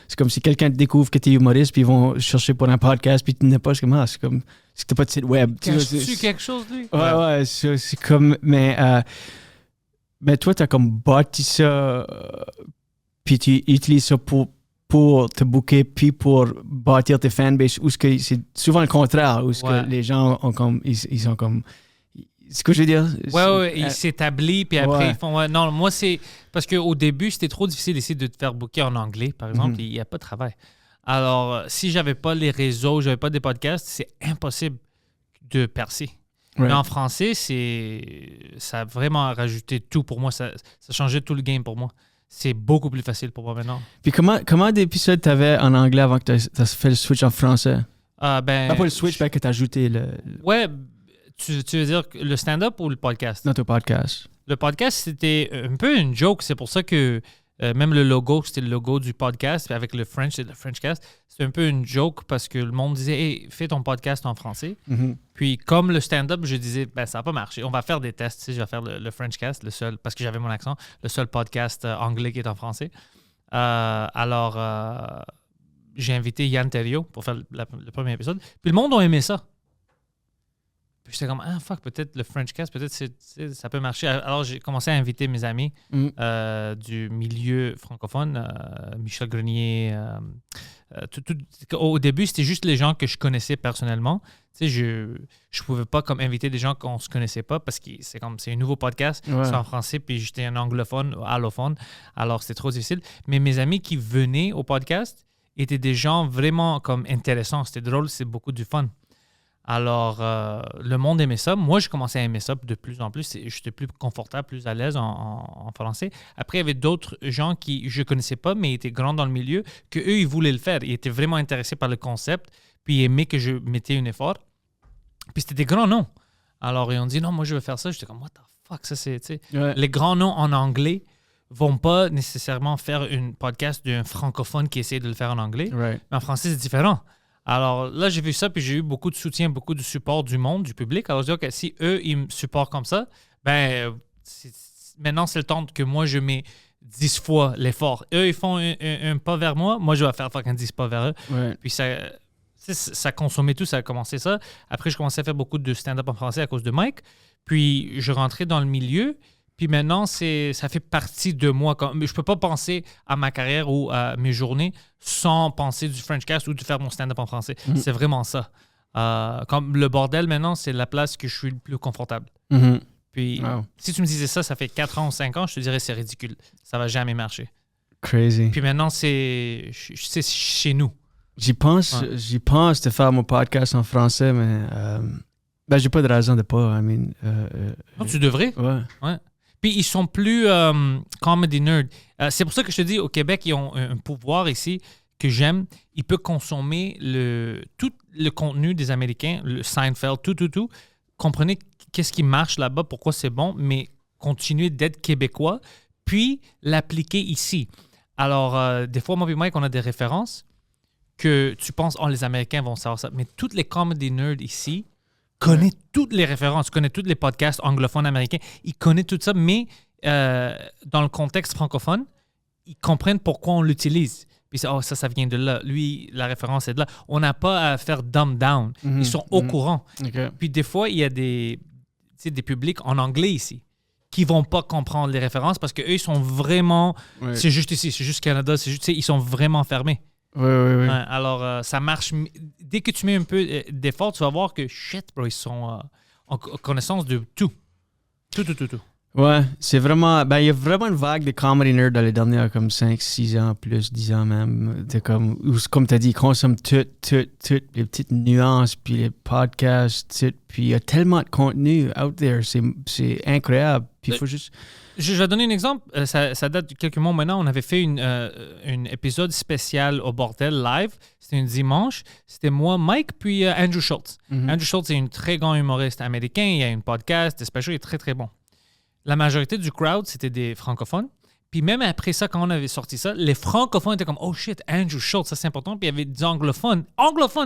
C'est comme si quelqu'un te découvre que t'es humoriste, puis ils vont chercher pour un podcast, puis tu n'as pas. C'est comme, c'est comme si t'as pas de site web. Caches-tu quelque chose, lui? Ouais, c'est comme... Mais toi, t'as comme bâti ça, puis tu utilises ça pour te booker, puis pour bâtir tes fanbase, où c'est souvent le contraire, où Ouais. les gens ont comme... Ils sont comme... C'est ce que je veux dire? Ouais, il s'établit, puis après, ouais. ils font... ouais, non, moi, c'est... Parce qu'au début, c'était trop difficile d'essayer de te faire booker en anglais, par exemple, il n'y a pas de travail. Alors, si j'avais pas les réseaux, j'avais pas des podcasts, c'est impossible de percer. Ouais. Mais en français, ça a vraiment rajouté tout pour moi. Ça changeait tout le game pour moi. C'est beaucoup plus facile pour moi maintenant. Puis comment d'épisodes t'avais en anglais avant que t'as fait le switch en français? Ben, Pas le switch, mais que t'as ajouté Ouais, tu veux dire le stand-up ou le podcast? dans ton podcast. Le podcast, c'était un peu une joke. C'est pour ça que même le logo, c'était le logo du podcast. Puis avec le French, c'est le Frenchcast. C'était un peu une joke parce que le monde disait « Hey, fais ton podcast en français. Puis comme le stand-up, je disais « Ben, ça n'a pas marché. On va faire des tests. Tu sais, je vais faire le Frenchcast, le seul, parce que j'avais mon accent, le seul podcast anglais qui est en français. Alors, j'ai invité Yann Terriot pour faire le premier épisode. Puis le monde a aimé ça. Puis j'étais comme, peut-être le Frenchcast, peut-être ça peut marcher. Alors, j'ai commencé à inviter mes amis du milieu francophone, Michel Grenier. Au début, c'était juste les gens que je connaissais personnellement. Tu sais, je pouvais pas comme inviter des gens qu'on se connaissait pas parce que c'est un nouveau podcast, Ouais. c'est en français, puis j'étais un anglophone, allophone. Alors, c'était trop difficile. Mais mes amis qui venaient au podcast étaient des gens vraiment comme intéressants. C'était drôle, c'est beaucoup du fun. Alors, le monde aimait ça. Moi, je commençais à aimer ça de plus en plus. J'étais plus confortable, plus à l'aise en français. Après, il y avait d'autres gens qui je ne connaissais pas, mais étaient grands dans le milieu, qu'eux, ils voulaient le faire. Ils étaient vraiment intéressés par le concept, puis ils aimaient que je mettais un effort. Puis c'était des grands noms. Alors, ils ont dit, non, moi, je veux faire ça. J'étais comme, what the fuck, ça, c'est... tu sais. Ouais. Les grands noms en anglais vont pas nécessairement faire un podcast d'un francophone qui essaie de le faire en anglais. Right. Mais en français, c'est différent. Alors là, j'ai vu ça, puis j'ai eu beaucoup de soutien, beaucoup de support du monde, du public. Alors, je dis, OK, si eux, ils me supportent comme ça, ben, maintenant, c'est le temps que moi, je mets 10 fois l'effort. Eux, ils font un pas vers moi, moi, je vais faire fucking 10 pas vers eux. Ouais. Puis ça consommait tout, ça a commencé ça. Après, je commençais à faire beaucoup de stand-up en français à cause de Mike. Puis, je rentrais dans le milieu. Puis maintenant, ça fait partie de moi. Je ne peux pas penser à ma carrière ou à mes journées sans penser du Frenchcast ou de faire mon stand-up en français. C'est vraiment ça. Comme le bordel, maintenant, c'est la place que je suis le plus confortable. Puis, Wow. si tu me disais ça fait 4 ans ou 5 ans, je te dirais c'est ridicule. Ça va jamais marcher. Crazy. Puis maintenant, c'est chez nous. J'y pense de faire mon podcast en français, mais j'ai pas de raison de pas. Non, tu devrais. Ouais. Puis ils sont plus comedy nerd. C'est pour ça que je te dis, au Québec, ils ont un pouvoir ici que j'aime. Ils peuvent consommer tout le contenu des Américains, le Seinfeld, tout. Comprenez qu'est-ce qui marche là-bas, pourquoi c'est bon, mais continuer d'être québécois, puis l'appliquer ici. Alors, des fois, moi et Mike, on a des références que tu penses, les Américains vont savoir ça. Mais toutes les comedy nerds ici connaissent toutes les références, connaissent tous les podcasts anglophones américains. Ils connaissent tout ça, mais dans le contexte francophone, ils comprennent pourquoi on l'utilise. Puis ça vient de là. Lui, la référence est de là. On n'a pas à faire dumb down. Ils sont au courant. OK. Puis des fois, il y a des publics en anglais ici qui vont pas comprendre les références parce qu'eux, ils sont vraiment... Ouais. C'est juste ici, c'est juste Canada, c'est juste, ils sont vraiment fermés. Oui. Ouais, alors, ça marche. Dès que tu mets un peu d'effort, tu vas voir que, shit, bro, ils sont en connaissance de tout. Tout. Ouais, c'est vraiment... Ben, il y a vraiment une vague de comedy nerd dans les dernières comme 5, 6 ans, plus 10 ans même. Comme tu as dit, ils consomment tout, les petites nuances, puis les podcasts, tout. Puis il y a tellement de contenu out there, c'est incroyable. Puis il faut juste... Je vais donner un exemple. Ça date de quelques mois maintenant. On avait fait un épisode spécial au bordel live. C'était un dimanche. C'était moi, Mike, puis Andrew Schultz. Andrew Schultz est un très grand humoriste américain. Il a un podcast, des specials, il est très, très bon. La majorité du crowd, c'était des francophones. Puis même après ça, quand on avait sorti ça, les francophones étaient comme « Oh shit, Andrew Schultz, ça c'est important. » Puis il y avait des anglophones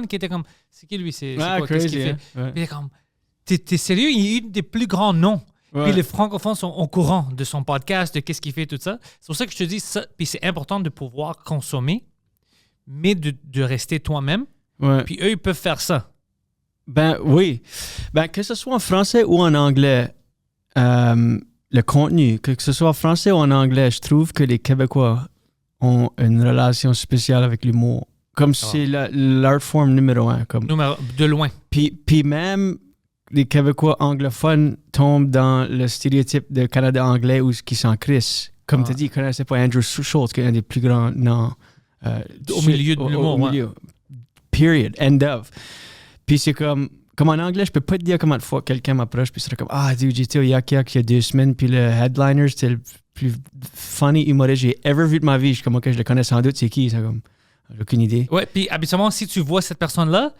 qui étaient comme « C'est qui lui? C'est quoi? Qu'est-ce qu'il fait? Hein? Ouais. Puis il est comme « T'es sérieux? Il est un des plus grands noms. » Ouais. Puis les francophones sont au courant de son podcast, de qu'est-ce qu'il fait, tout ça. C'est pour ça que je te dis ça. Puis c'est important de pouvoir consommer, mais de rester toi-même. Ouais. Puis eux, ils peuvent faire ça. Ben oui. Ben, que ce soit en français ou en anglais, le contenu, que ce soit en français ou en anglais, je trouve que les Québécois ont une relation spéciale avec l'humour. Comme c'est l'art form numéro 1. Comme. De loin. Puis même les Québécois anglophones tombent dans le stéréotype de Canada anglais où qui s'en crissent. Comme tu as dit, ils ne connaissaient pas Andrew Schultz, qui est un des plus grands noms. Au milieu de l'humour. Au milieu. Period. End of. Puis c'est comme en anglais, je peux pas te dire comment de fois quelqu'un m'approche, puis c'est comme dude, j'étais au Yak Yak il y a 2 semaines, puis le headliner, c'était le plus funny humoriste que j'ai ever vu de ma vie. Je suis comme, OK, je le connais sans doute, c'est qui? C'est comme, j'ai aucune idée. Ouais, puis habituellement, si tu vois cette personne-là,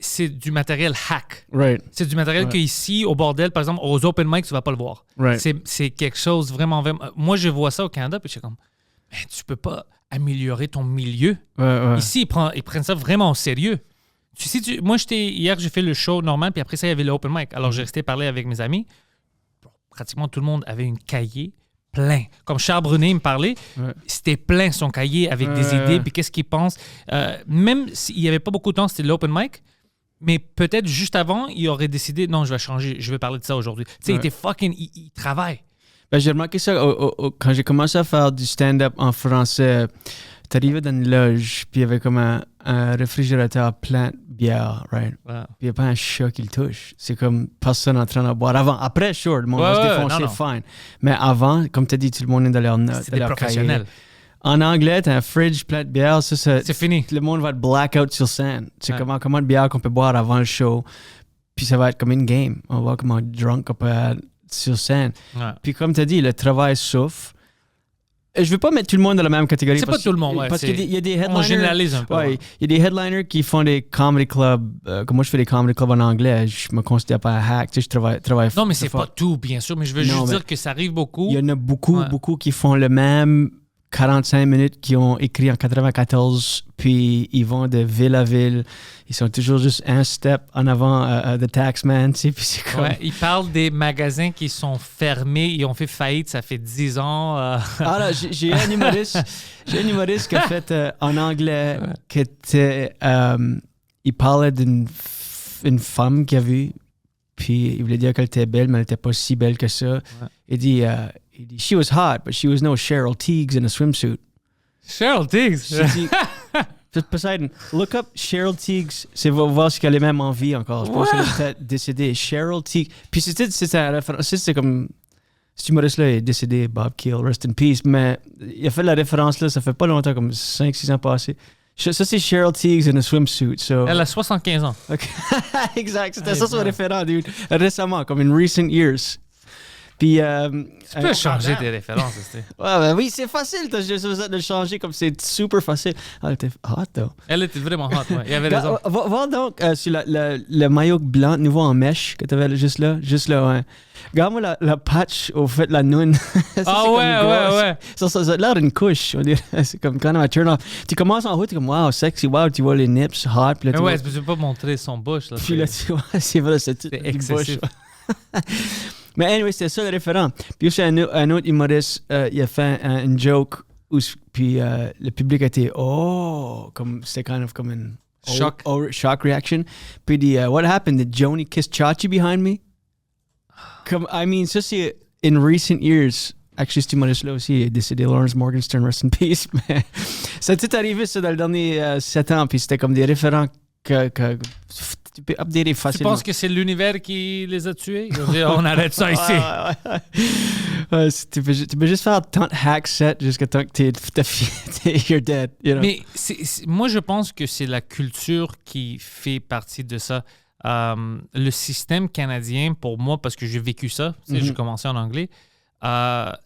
c'est du matériel hack. Right. C'est du matériel que ici, au bordel, par exemple, aux open mic, tu vas pas le voir. Right. C'est quelque chose vraiment... Moi, je vois ça au Canada, puis je suis comme, tu peux pas améliorer ton milieu. Ouais. Ici, ils prennent ça vraiment au sérieux. Moi, hier, j'ai fait le show normal, puis après ça, il y avait l'open mic. Alors, j'ai resté parler avec mes amis. Pratiquement tout le monde avait un cahier plein. Comme Charles Brunet il me parlait, c'était plein son cahier avec des idées, puis qu'est-ce qu'il pense. Même s'il n'y avait pas beaucoup de temps, c'était l'open mic, mais peut-être juste avant, il aurait décidé, non, je vais changer, je vais parler de ça aujourd'hui. Tu sais, il était fucking, il travaille. Ben, j'ai remarqué ça quand j'ai commencé à faire du stand-up en français. T'arrivais dans une loge, puis il y avait comme un réfrigérateur plein de bière, right? Wow. Puis il n'y a pas un chat qui le touche. C'est comme personne en train de boire. Avant, après, sure, le monde va se défoncer, fine. Mais avant, comme tu as dit, tout le monde est dans leur notes. C'est des professionnels. En anglais, t'as un fridge plein de bière, c'est fini. Le monde va être blackout sur scène. C'est comment de bière qu'on peut boire avant le show. Puis ça va être comme une game. On va voir comment drunk on peut être sur scène. Ouais. Puis comme tu as dit, le travail souffre. Je veux pas mettre tout le monde dans la même catégorie. C'est pas tout le monde, parce qu'il y a des headliners. On généralise un peu. Ouais, il y a des headliners qui font des comedy clubs. Comme moi, je fais des comedy clubs en anglais. Je me considère pas un hack. Tu sais, je travaille non, mais c'est pas tout, bien sûr. Mais je veux juste dire que ça arrive beaucoup. Il y en a beaucoup qui font le même 45 minutes qui ont écrit en 94, puis ils vont de ville à ville. Ils sont toujours juste un step en avant de Taxman, tu sais, puis c'est comme... Ouais, ils parlent des magasins qui sont fermés, ils ont fait faillite, ça fait 10 ans. Ah là, j'ai un humoriste qui a fait en anglais, qui était... il parlait d'une femme qu'il a vue, puis il voulait dire qu'elle était belle, mais elle n'était pas si belle que ça. Ouais. Il dit, she was hot, but she was no Cheryl Tiegs in a swimsuit. Cheryl Tiegs? Poseidon, look up Cheryl Tiegs. C'est voir si elle est même en vie encore. Je pense qu'elle est peut-être décédée. Cheryl Tiegs. Puis c'est comme... Cet humoriste-là est décédé, Bob Keel, rest in peace. Mais il a fait la référence là, ça fait pas longtemps, comme 5-6 ans passés. Ça, c'est Cheryl Tiegs in a swimsuit. So. Elle a 75 ans. Okay. Exact. C'était ça son référent, dude. Récemment, comme in recent years. Puis, tu peux changer tes références. Oui, c'est facile. T'as juste besoin de le changer comme c'est super facile. Elle était hot, though. Elle était vraiment hot, ouais. Il y avait raison. Va donc sur le maillot blanc nouveau en mèche que t'avais juste là, ouais. Regarde-moi la patch au fait de la noune. Ouais. Ça a l'air d'une couche, on dirait. C'est comme quand même un turn-off. Tu commences en haut, t'es comme wow, sexy, wow, tu vois les nips, hot. Puis là, mais tu peux pas montrer son bouche. Là, puis là, tu vois, c'est vrai, c'est excessif. Mais anyway, c'était ça le référent. Puis aussi un autre humoriste, il a fait une joke puis le public était comme c'était kind of comme une shock reaction. Puis il dit what happened? Did Joni kiss Chachi behind me? Comme I mean ça c'est in recent years. Actually, cet humoriste-là aussi est décédé, Lawrence Morgenstern, rest in peace. Mais ça a tout arrivé ça dans les derniers 7 ans, puis c'était comme des référents que tu peux updater facilement. Tu penses que c'est l'univers qui les a tués? On arrête ça ici. Tu peux juste faire tant de hack set jusqu'à temps que you're dead. You know? Mais moi, je pense que c'est la culture qui fait partie de ça. Le système canadien, pour moi, parce que j'ai vécu ça, j'ai commencé en anglais,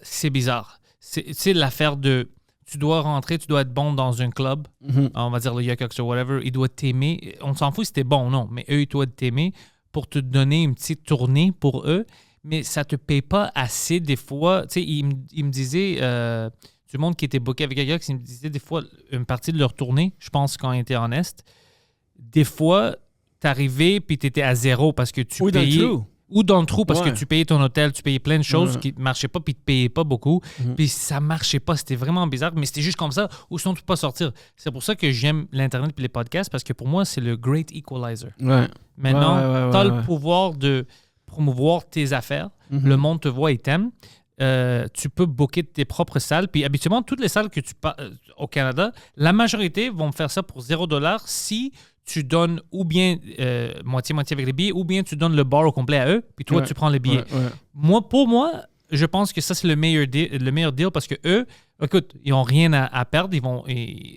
c'est bizarre. C'est l'affaire de... Tu dois rentrer, tu dois être bon dans un club, on va dire le Yuck Yucks ou whatever, ils doivent t'aimer. On s'en fout si t'es bon ou non, mais eux, ils doivent t'aimer pour te donner une petite tournée pour eux, mais ça te paye pas assez des fois. Tu sais, ils me disaient, tout le monde qui était booké avec Yuck Yucks, ils me disaient des fois, une partie de leur tournée, je pense quand ils étaient en Est, des fois, t'arrivais puis t'étais à zéro parce que tu payais... Ou dans le trou parce que tu payais ton hôtel, tu payais plein de choses qui ne marchaient pas puis tu ne payais pas beaucoup. Puis ça ne marchait pas. C'était vraiment bizarre, mais c'était juste comme ça. Ou sinon, tu ne peux pas sortir. C'est pour ça que j'aime l'Internet et les podcasts parce que pour moi, c'est le great equalizer. Ouais. Maintenant, tu as le pouvoir de promouvoir tes affaires. Le monde te voit et t'aime. Tu peux booker tes propres salles. Puis habituellement, toutes les salles que tu au Canada, la majorité vont faire ça pour $0 si tu donnes ou bien moitié-moitié avec les billets, ou bien tu donnes le bar au complet à eux, puis toi, tu prends les billets. Pour moi, je pense que ça, c'est le meilleur deal parce que eux, écoute, ils n'ont rien à perdre.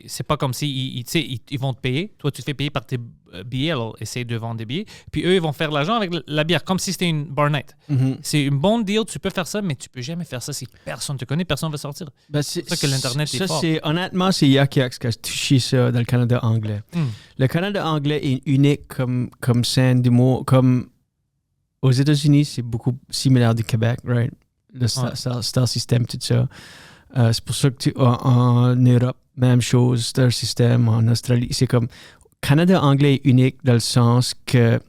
C'est pas comme si ils vont te payer. Toi, tu te fais payer par tes billets, alors essaye de vendre des billets. Puis eux, ils vont faire de l'argent avec la bière, comme si c'était une bar night. C'est une bonne deal, tu peux faire ça, mais tu peux jamais faire ça si personne te connaît, personne ne va sortir. C'est pour ça que l'Internet est fort. Honnêtement, c'est Yuck Yucks qui a touché ça dans le Canada anglais. Le Canada anglais est unique comme scène d'humour. Comme aux États-Unis, c'est beaucoup similaire du Québec, right? Le star system, tout ça. C'est pour ça que en Europe, même chose, star system, en Australie, c'est comme Canada anglais est unique dans le sens que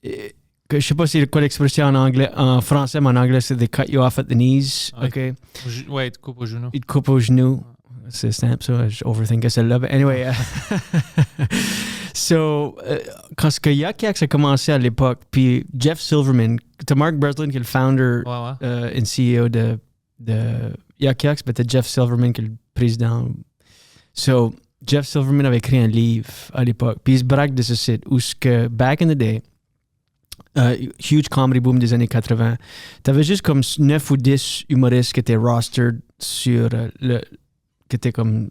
je sais pas c'est quoi l'expression en anglais, en français, mais en anglais c'est they cut you off at the knees, ok? Ouais, ils te coupent au genou. Ils te coupent au genou. C'est simple, ça. Je overthink celle-là. But anyway. Quand ce que Yuck Yucks a commencé à l'époque, puis Jeff Silverman, t'as Mark Breslin qui est le founder et CEO de Yuck Yucks, mais t'as Jeff Silverman qui est le président. So, Jeff Silverman avait écrit un livre à l'époque, puis il se braque de ce site où ce que, back in the day, huge comedy boom des années 80, t'avais juste comme 9 ou 10 humoristes qui étaient rostered sur qui étaient comme...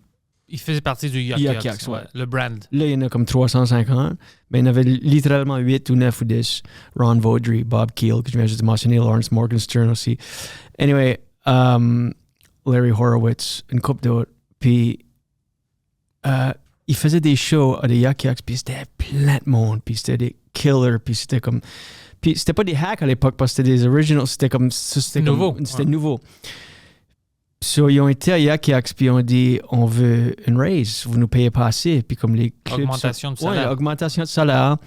Il faisait partie du Yuck Yucks, le brand. Là, il y en a comme 350, mais il y en avait littéralement 8 ou 9 ou 10. Ron Vaudry, Bob Keel, que je viens juste de mentionner, Lawrence Morgenstern aussi. Anyway, Larry Horowitz, une couple d'autres. Puis, il faisait des shows à des Yuck Yucks, puis c'était plein de monde, puis c'était des killers, puis c'était comme... Puis c'était pas des hacks à l'époque, parce que c'était des originals, c'était comme... C'était nouveau. C'était nouveau. So, ils ont été à Yuck Yucks, puis ils ont dit, on veut une raise, vous nous payez pas assez. Puis comme les clubs augmentation de salaire. Ouais, augmentation de salaire.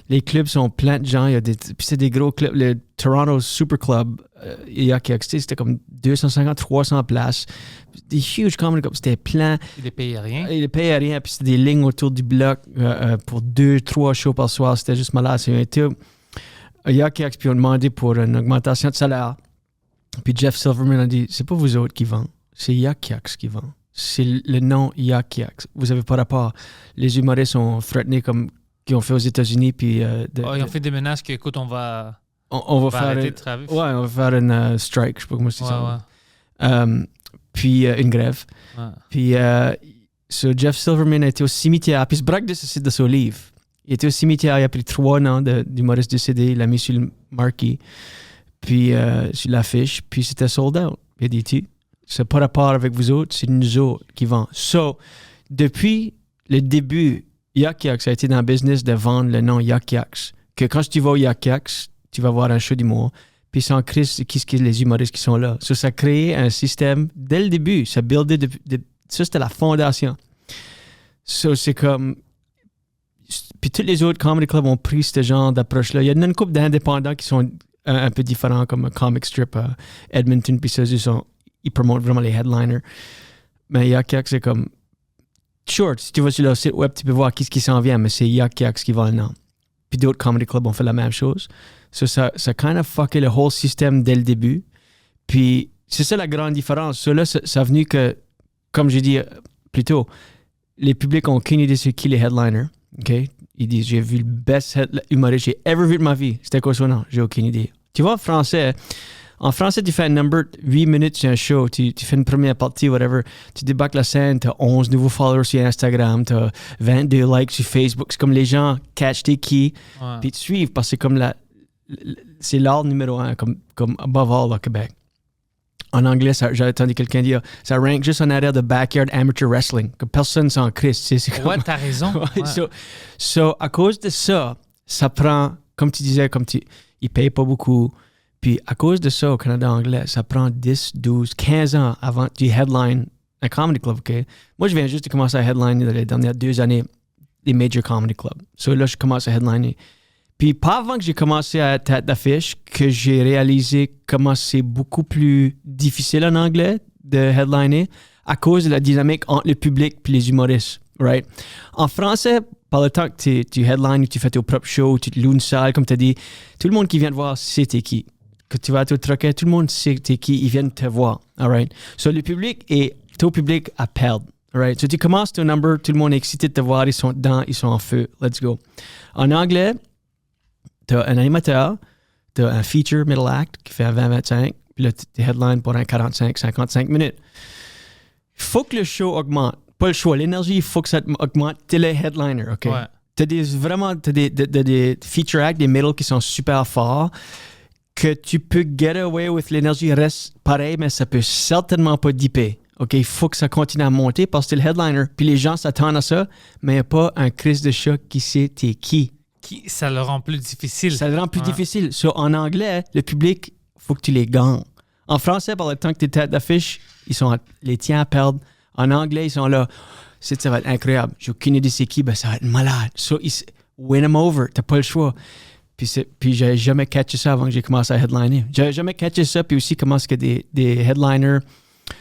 Les clubs sont pleins de gens. Puis c'est des gros clubs. Le Toronto Super Club, Yuck Yucks, c'était comme 250, 300 places. Des huge comedy clubs, c'était plein. Ils les payaient rien. Ils les payaient rien, puis c'était des lignes autour du bloc pour 2-3 shows par soir. C'était juste malade. Ils ont été à Yuck Yucks, puis ils ont demandé pour une augmentation de salaire. Puis Jeff Silverman a dit, c'est pas vous autres qui vendent, c'est Yuck Yucks qui vend. C'est le nom Yuck Yucks. Vous avez pas rapport. Les humoristes ont threatené comme qu'ils ont fait aux États-Unis. Puis, ils ont fait des menaces que, écoute, on va faire arrêter de travailler. Ouais, on va faire une strike, je sais pas comment c'est ça. Puis une grève. Ouais. Puis Jeff Silverman a été au cimetière. Puis il se braque de son livre. Il était au cimetière, il a pris 3 noms d'humoristes décédés, il l'a mis sur le marquee. Puis sur l'affiche, puis c'était sold out. Il a dit, c'est pas rapport avec vous autres, c'est nous autres qui vendent. So, depuis le début, Yuck Yucks a été dans le business de vendre le nom Yuck Yucks. Que quand tu vas au Yuck Yucks, tu vas voir un show d'humour, puis sans crise, qui sont les humoristes qui sont là. So, ça a créé un système dès le début. Ça buildait ça, c'était la fondation. So, c'est comme... Puis tous les autres comedy clubs ont pris ce genre d'approche-là. Il y a une couple d'indépendants qui sont un peu différents, comme un Comic Strip à Edmonton, puis ça, ils promotent vraiment les headliners. Mais Yak Yak, c'est comme... Sure, si tu vas sur leur site web, tu peux voir qui s'en vient, mais c'est Yak Yak qui va le nom. Puis d'autres comedy clubs ont fait la même chose. Ça kind of fucké le whole système dès le début. Puis c'est ça la grande différence. Ça a venu que, comme j'ai dit plus tôt, les publics ont aucune idée sur qui les headliners. OK? Ils disent, j'ai vu le best humoriste que j'ai ever vu de ma vie. C'était quoi son nom? J'ai aucune idée. Tu vois, en français, tu fais un number, 8 minutes sur un show, tu fais une première partie, whatever, tu débarques la scène, tu as 11 nouveaux followers sur Instagram, tu as 22 likes sur Facebook. C'est comme les gens catch tes keys, puis ils te suivent parce que c'est comme c'est l'art numéro 1, comme above all au Québec. En anglais, j'ai entendu quelqu'un dire, ça rank juste en arrière de backyard amateur wrestling, que personne s'en crisse. C'est comme... Ouais, t'as raison. Ouais. So, à cause de ça prend, comme tu disais, ils payent pas beaucoup. Puis à cause de ça, au Canada anglais, ça prend 10, 12, 15 ans avant que tu headline un comedy club, OK? Moi, je viens juste de commencer à headliner dans les dernières 2 années des major comedy clubs. So là, je commence à headliner. Puis pas avant que j'ai commencé à être tête d'affiche que j'ai réalisé comment c'est beaucoup plus difficile en anglais de headliner à cause de la dynamique entre le public et les humoristes, right? En français, par le temps que tu headlines, tu fais ton propre show, tu te loues une salle, comme tu as dit, tout le monde qui vient te voir, c'est t'es qui. Que tu vas à ton troquet, tout le monde sait t'es qui, ils viennent te voir, all right? So le public est ton public à perdre, all right? So tu commences ton number, tout le monde est excité de te voir, ils sont dedans, ils sont en feu, let's go. En anglais, t'as un animateur, t'as un feature middle act qui fait un 20-25, puis là, t'es headline pour un 45-55 minutes. Il faut que le show augmente. Pas le choix. L'énergie, il faut que ça augmente. T'es le headliner, OK? Ouais. T'as des feature acts, des middle qui sont super forts, que tu peux get away with l'énergie reste pareil, mais ça peut certainement pas dipper. OK? Il faut que ça continue à monter parce que t'es le headliner. Puis les gens s'attendent à ça, mais il n'y a pas un crise de choc qui sait t'es qui. Ça le rend plus difficile. Ça le rend plus difficile. So, en anglais, le public, il faut que tu les gagnes. En français, par le temps que tu es tête d'affiche, les tiens à perdre. En anglais, ils sont là. Ça va être incroyable. J'ai aucune idée c'est qui, ben ça va être malade. So, win them over. T'as pas le choix. Puis j'ai jamais catché ça avant que j'ai commencé à headliner. J'ai jamais catché ça. Puis aussi, comment est-ce que des headliners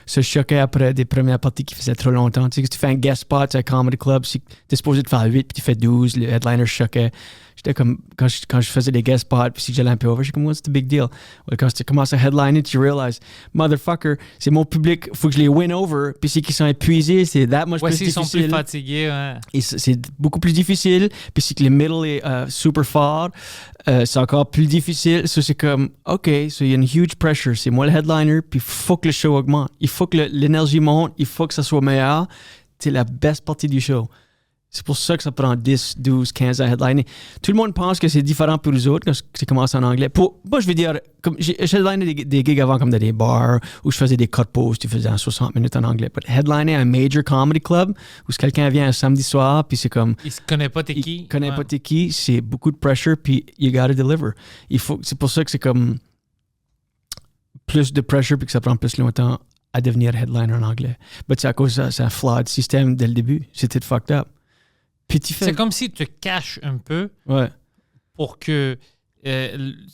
se choquaient après des premières parties qui faisaient trop longtemps. Tu sais, que tu fais un guest spot à un comedy club, si t'es supposé de faire 8 puis tu fais 12, le headliner choquait. J'étais comme, quand je faisais des guest spots, puis si j'allais un peu over, j'étais comme, what's the big deal? Well, quand tu commences à headliner, tu réalises, motherfucker, c'est mon public, faut que je les win over, puis c'est qu'ils sont épuisés, c'est that much plus difficile. Ils sont plus fatigués, ouais. Et c'est beaucoup plus difficile, puis c'est que le middle est super fort, c'est encore plus difficile. So c'est comme, OK, so il y a une huge pressure, c'est moi le headliner, puis il faut que le show augmente, il faut que l'énergie monte, il faut que ça soit meilleur. C'est la best partie du show. C'est pour ça que ça prend 10, 12, 15 ans à headliner. Tout le monde pense que c'est différent pour les autres quand tu commences en anglais. Moi, je veux dire, comme j'ai headliné des gigs avant comme dans des bars où je faisais des cut posts, tu faisais en 60 minutes en anglais. Mais headliner un major comedy club où quelqu'un vient un samedi soir, puis c'est comme... Il ne connaît pas t'es qui. Il connaît pas t'es qui, c'est beaucoup de pressure, puis you gotta deliver. C'est pour ça que c'est comme plus de pressure, puis que ça prend plus longtemps à devenir headliner en anglais. Mais c'est à cause de ça, c'est un flawed système dès le début. C'était fucked up. C'est comme si tu te caches un peu pour que...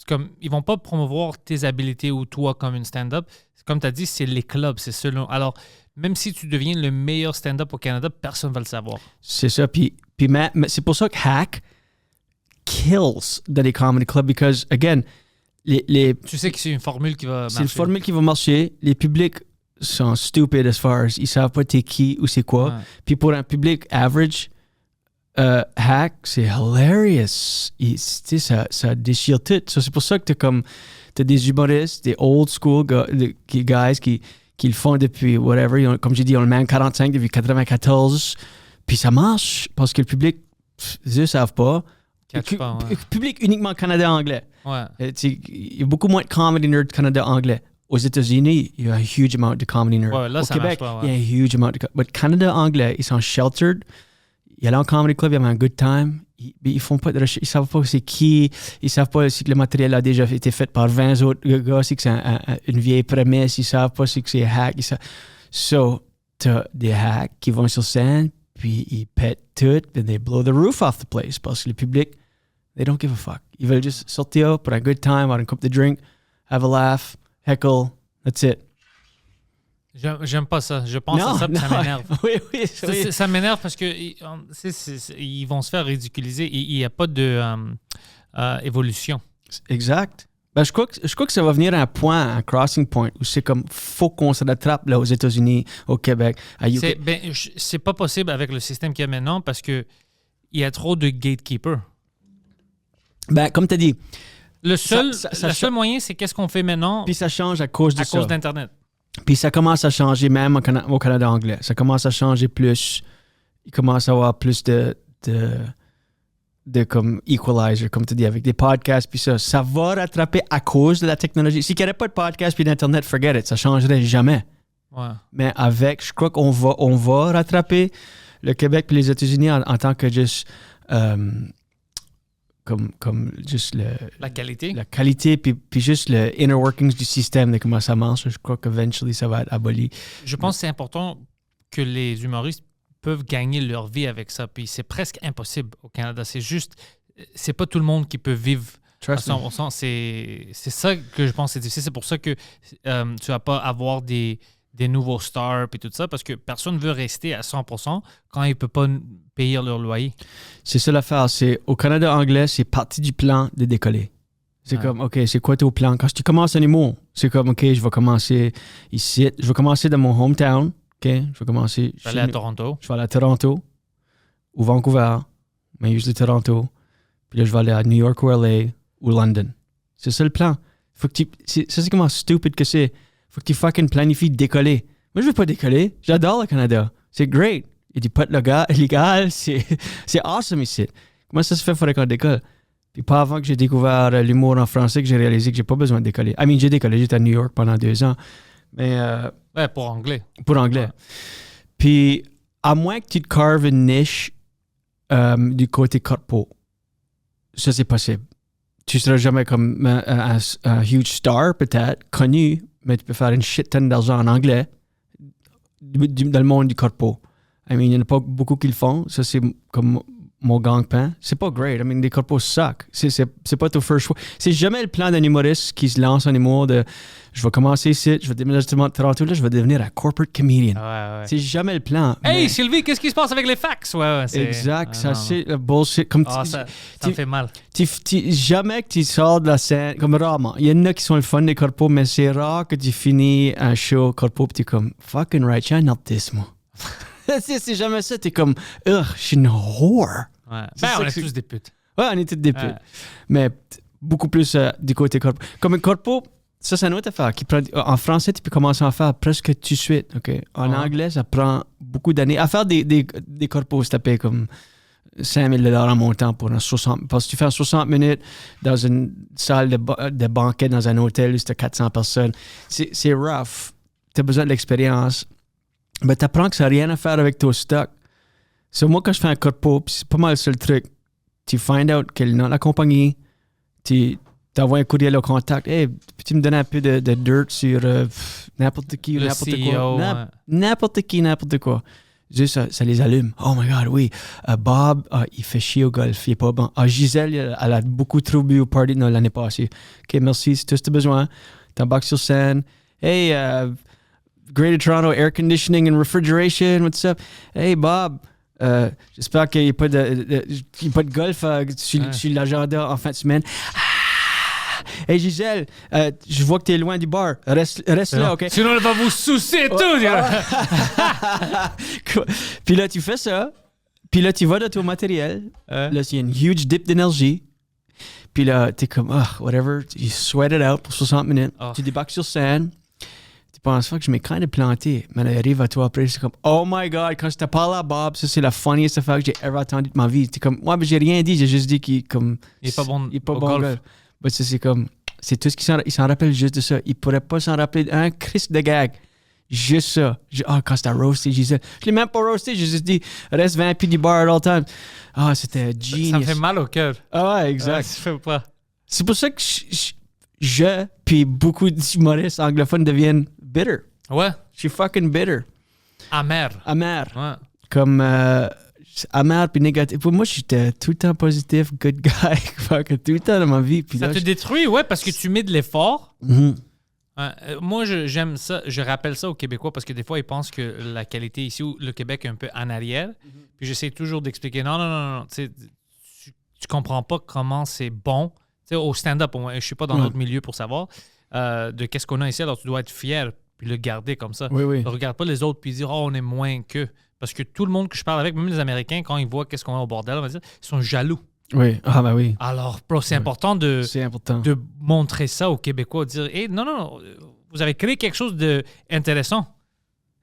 comme, ils vont pas promouvoir tes habiletés ou toi comme une stand-up. Comme tu as dit, c'est les clubs, c'est ça. Alors, même si tu deviens le meilleur stand-up au Canada, personne ne va le savoir. C'est ça. Puis c'est pour ça que Hack kills dans les comedy clubs because, again, tu sais que c'est une formule qui va marcher. C'est une formule qui va marcher. Les publics sont stupid as far as ils savent pas t'es qui ou c'est quoi. Ouais. Puis pour un public average... Hack, c'est hilarious. Ça déchire tout. So, c'est pour ça que t'as des humoristes, des old school guys qui le font depuis whatever. Comme j'ai dit, on le met en 45 depuis 94. Puis ça marche parce que le public, ils ne savent pas. Le public uniquement Canada-anglais. Ouais. Il y a beaucoup moins de comedy nerd Canada-anglais. Aux États-Unis, il y a un huge amount de comedy nerd. Ouais, là, au ça Québec, marche pas, il y a un huge amount de... Mais Canada-anglais, ils sont sheltered. Il y a un comedy club, il y avait un good time. Ils font pas de recherche, ils savent pas c'est qui, ils savent pas si le matériel a déjà été fait par 20 autres gars, si c'est une vieille prémisse, ils savent pas si c'est hack. So, t'as des hacks qui vont sur scène, puis ils pètent tout, puis they blow the roof off the place parce que le public, they don't give a fuck. Ils veulent juste sortir pour un good time, avoir une coupe de drink, have a laugh, heckle, that's it. J'aime pas ça. Je pense à ça, puis ça m'énerve. Oui, oui. Ça m'énerve parce que ils vont se faire ridiculiser. Il n'y a pas de évolution. Exact. Ben, je crois que ça va venir à un point, un crossing point, où c'est comme, faut qu'on se rattrape là aux États-Unis, au Québec, à UK. C'est pas possible avec le système qu'il y a maintenant parce que il y a trop de gatekeepers. Ben, comme tu as dit. Le seul moyen, c'est qu'est-ce qu'on fait maintenant Puis ça change à cause de ça. à cause d'Internet. Puis ça commence à changer même au Canada anglais. Ça commence à changer plus. Il commence à avoir plus de comme equalizer, comme tu dis, avec des podcasts, puis ça. Ça va rattraper à cause de la technologie. S'il n'y avait pas de podcast puis d'Internet, forget it, ça changerait jamais. Ouais. Mais je crois qu'on va rattraper le Québec puis les États-Unis en tant que juste... comme juste la qualité. La qualité, puis juste le inner workings du système de comment ça marche. Je crois qu'eventually, ça va être aboli. Je pense que c'est important que les humoristes peuvent gagner leur vie avec ça. Puis c'est presque impossible au Canada. C'est pas tout le monde qui peut vivre à 100%. C'est ça que je pense que c'est difficile. C'est pour ça que tu vas pas avoir des nouveaux stars et tout ça, parce que personne ne veut rester à 100% quand ils ne peuvent pas payer leur loyer. C'est ça l'affaire. Au Canada anglais, c'est partie du plan de décoller. C'est comme, OK, c'est quoi ton plan? Quand tu commences un humour, c'est comme, OK, je vais commencer ici. Je vais commencer dans mon hometown. OK, je vais commencer... Je vais aller à Toronto. Je vais aller à Toronto ou Vancouver, mais usually Toronto. Puis là, je vais aller à New York ou LA ou London. C'est ça le plan. C'est comment stupide que c'est. Faut que tu fucking planifies de décoller. Moi, je veux pas décoller. J'adore le Canada. C'est great. Il y a des potes légal. C'est awesome ici. Comment ça se fait, faudrait qu'on décolle? Puis pas avant que j'ai découvert l'humour en français que j'ai réalisé que j'ai pas besoin de décoller. J'ai décollé. J'étais à New York pendant 2 ans. Mais... ouais, pour anglais. Pour anglais. Ouais. Puis, à moins que tu te carves une niche du côté corpo, ça, c'est possible. Tu seras jamais comme un huge star, peut-être, connu, mais tu peux faire une shit tonne d'argent en anglais dans le monde du corpo. Il n'y en a pas beaucoup qui le font. Ça, c'est comme mon gang-pain. C'est pas great. Des corpos suck. C'est pas ton first choix. C'est jamais le plan d'un humoriste qui se lance en humour de je vais commencer ici, je vais déménager à Toronto, là, je vais devenir un corporate comedian. Ouais. C'est jamais le plan. Hey, Sylvie, qu'est-ce qui se passe avec les fax? Ouais, exact. C'est le bullshit. Comme ça me fait mal. Jamais que tu sors de la scène, comme rarement. Il y en a qui sont le fun des corpos, mais c'est rare que tu finis un show corpo et tu es comme fucking right, j'ai un artiste, moi. c'est jamais ça. T'es comme, je suis une whore. Ouais. On est tous des putes. Ouais, on est tous des putes. Mais beaucoup plus du côté corpo. Comme un corpo, ça, c'est une autre affaire. En français, tu peux commencer à en faire presque tout de suite. Okay? En anglais, ça prend beaucoup d'années. À faire des corpos, ça paye comme $5,000 en montant pour un 60. Parce que tu fais 60 minutes dans une salle de banquet dans un hôtel où c'est 400 personnes. C'est rough. Tu as besoin de l'expérience. Mais tu apprends que ça n'a rien à faire avec ton stock. Moi, quand je fais un corpo, c'est pas mal le seul truc. Tu find out quel est le nom de la compagnie. Tu envoies un courriel au contact. Hey, peux-tu me donner un peu de dirt sur n'importe qui ou n'importe CEO, quoi? N'importe qui, n'importe quoi. Juste, ça les allume. Oh my God, oui. Bob, il fait chier au golf. Il est pas bon. Gisèle, elle a beaucoup trop bu au party l'année passée. OK, merci. C'est tout ce que tu as besoin. T'embarques sur scène. Hey, Greater Toronto Air Conditioning and Refrigeration, what's up? Hey, Bob. J'espère qu'il n'y a pas de golf sur l'agenda en fin de semaine. Hey Gisèle, je vois que tu es loin du bar. Reste là, OK? Sinon, elle va vous soucier tout. Puis là, tu fais ça. Puis là, tu vas dans ton matériel. Là, il y a une huge dip d'énergie. Puis là, tu es comme, whatever. Tu sweat it out pour 60 minutes. Tu débarques sur scène. Tu penses, fuck, je m'ai quand même planté. Mais là, il arrive à toi après, c'est comme, oh my God, quand je te parle à Bob, ça, c'est la funniest affaire que j'ai ever entendue de ma vie. Tu es comme, ouais, mais j'ai rien dit. J'ai juste dit qu'il est pas bon. Il est pas bon golf. Mais c'est comme, c'est tout ce qu'il s'en rappelle juste de ça. Il pourrait pas s'en rappeler d'un Christ de gag. Juste ça. Quand c'était roasté, je l'ai même pas roasté. J'ai juste dit, reste 20 pieds du bar all the time. C'était genius. Ça me fait mal au cœur. Ouais, exact. Ça fait pas. C'est pour ça que puis beaucoup d'humoristes anglophones deviennent bitter. Ouais. Je suis fucking bitter. Amer. Ouais. Comme amer puis négatif. Pour moi, j'étais tout le temps positif, good guy, tout le temps dans ma vie. Puis ça là, te détruit, ouais, parce que tu mets de l'effort. Moi, j'aime ça. Je rappelle ça aux Québécois parce que des fois, ils pensent que la qualité ici, le Québec est un peu en arrière. Puis j'essaie toujours d'expliquer non. Tu comprends pas comment c'est bon. Tu sais, au stand-up, je suis pas dans notre milieu pour savoir de qu'est-ce qu'on a ici. Alors, tu dois être fier puis le garder comme ça. Oui. Ne regarde pas les autres puis dire on est moins qu'eux. Parce que tout le monde que je parle avec, même les Américains, quand ils voient qu'est-ce qu'on a au bordel, on va dire, ils sont jaloux. Oui. Ah, ben oui. Alors, bro, c'est important de montrer ça aux Québécois, de dire non, vous avez créé quelque chose d'intéressant.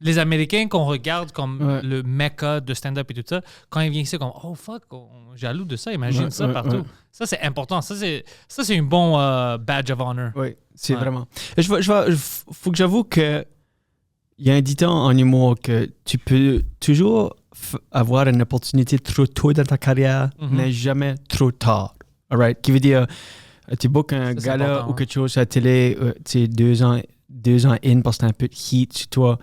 Les Américains qu'on regarde comme le mecca de stand-up et tout ça, quand ils viennent ici, comme oh fuck, on est jaloux de ça, imagine ça partout. Ouais. Ça, c'est important. Ça, c'est un bon badge of honor. Oui, c'est vraiment. Faut que j'avoue que il y a un dicton en humour que tu peux toujours avoir une opportunité trop tôt dans ta carrière, mais jamais trop tard. All right? Qui veut dire, tu bookes un gala ou quelque chose à la télé, tu sais, 2 ans in parce que t'as un peu de heat sur toi.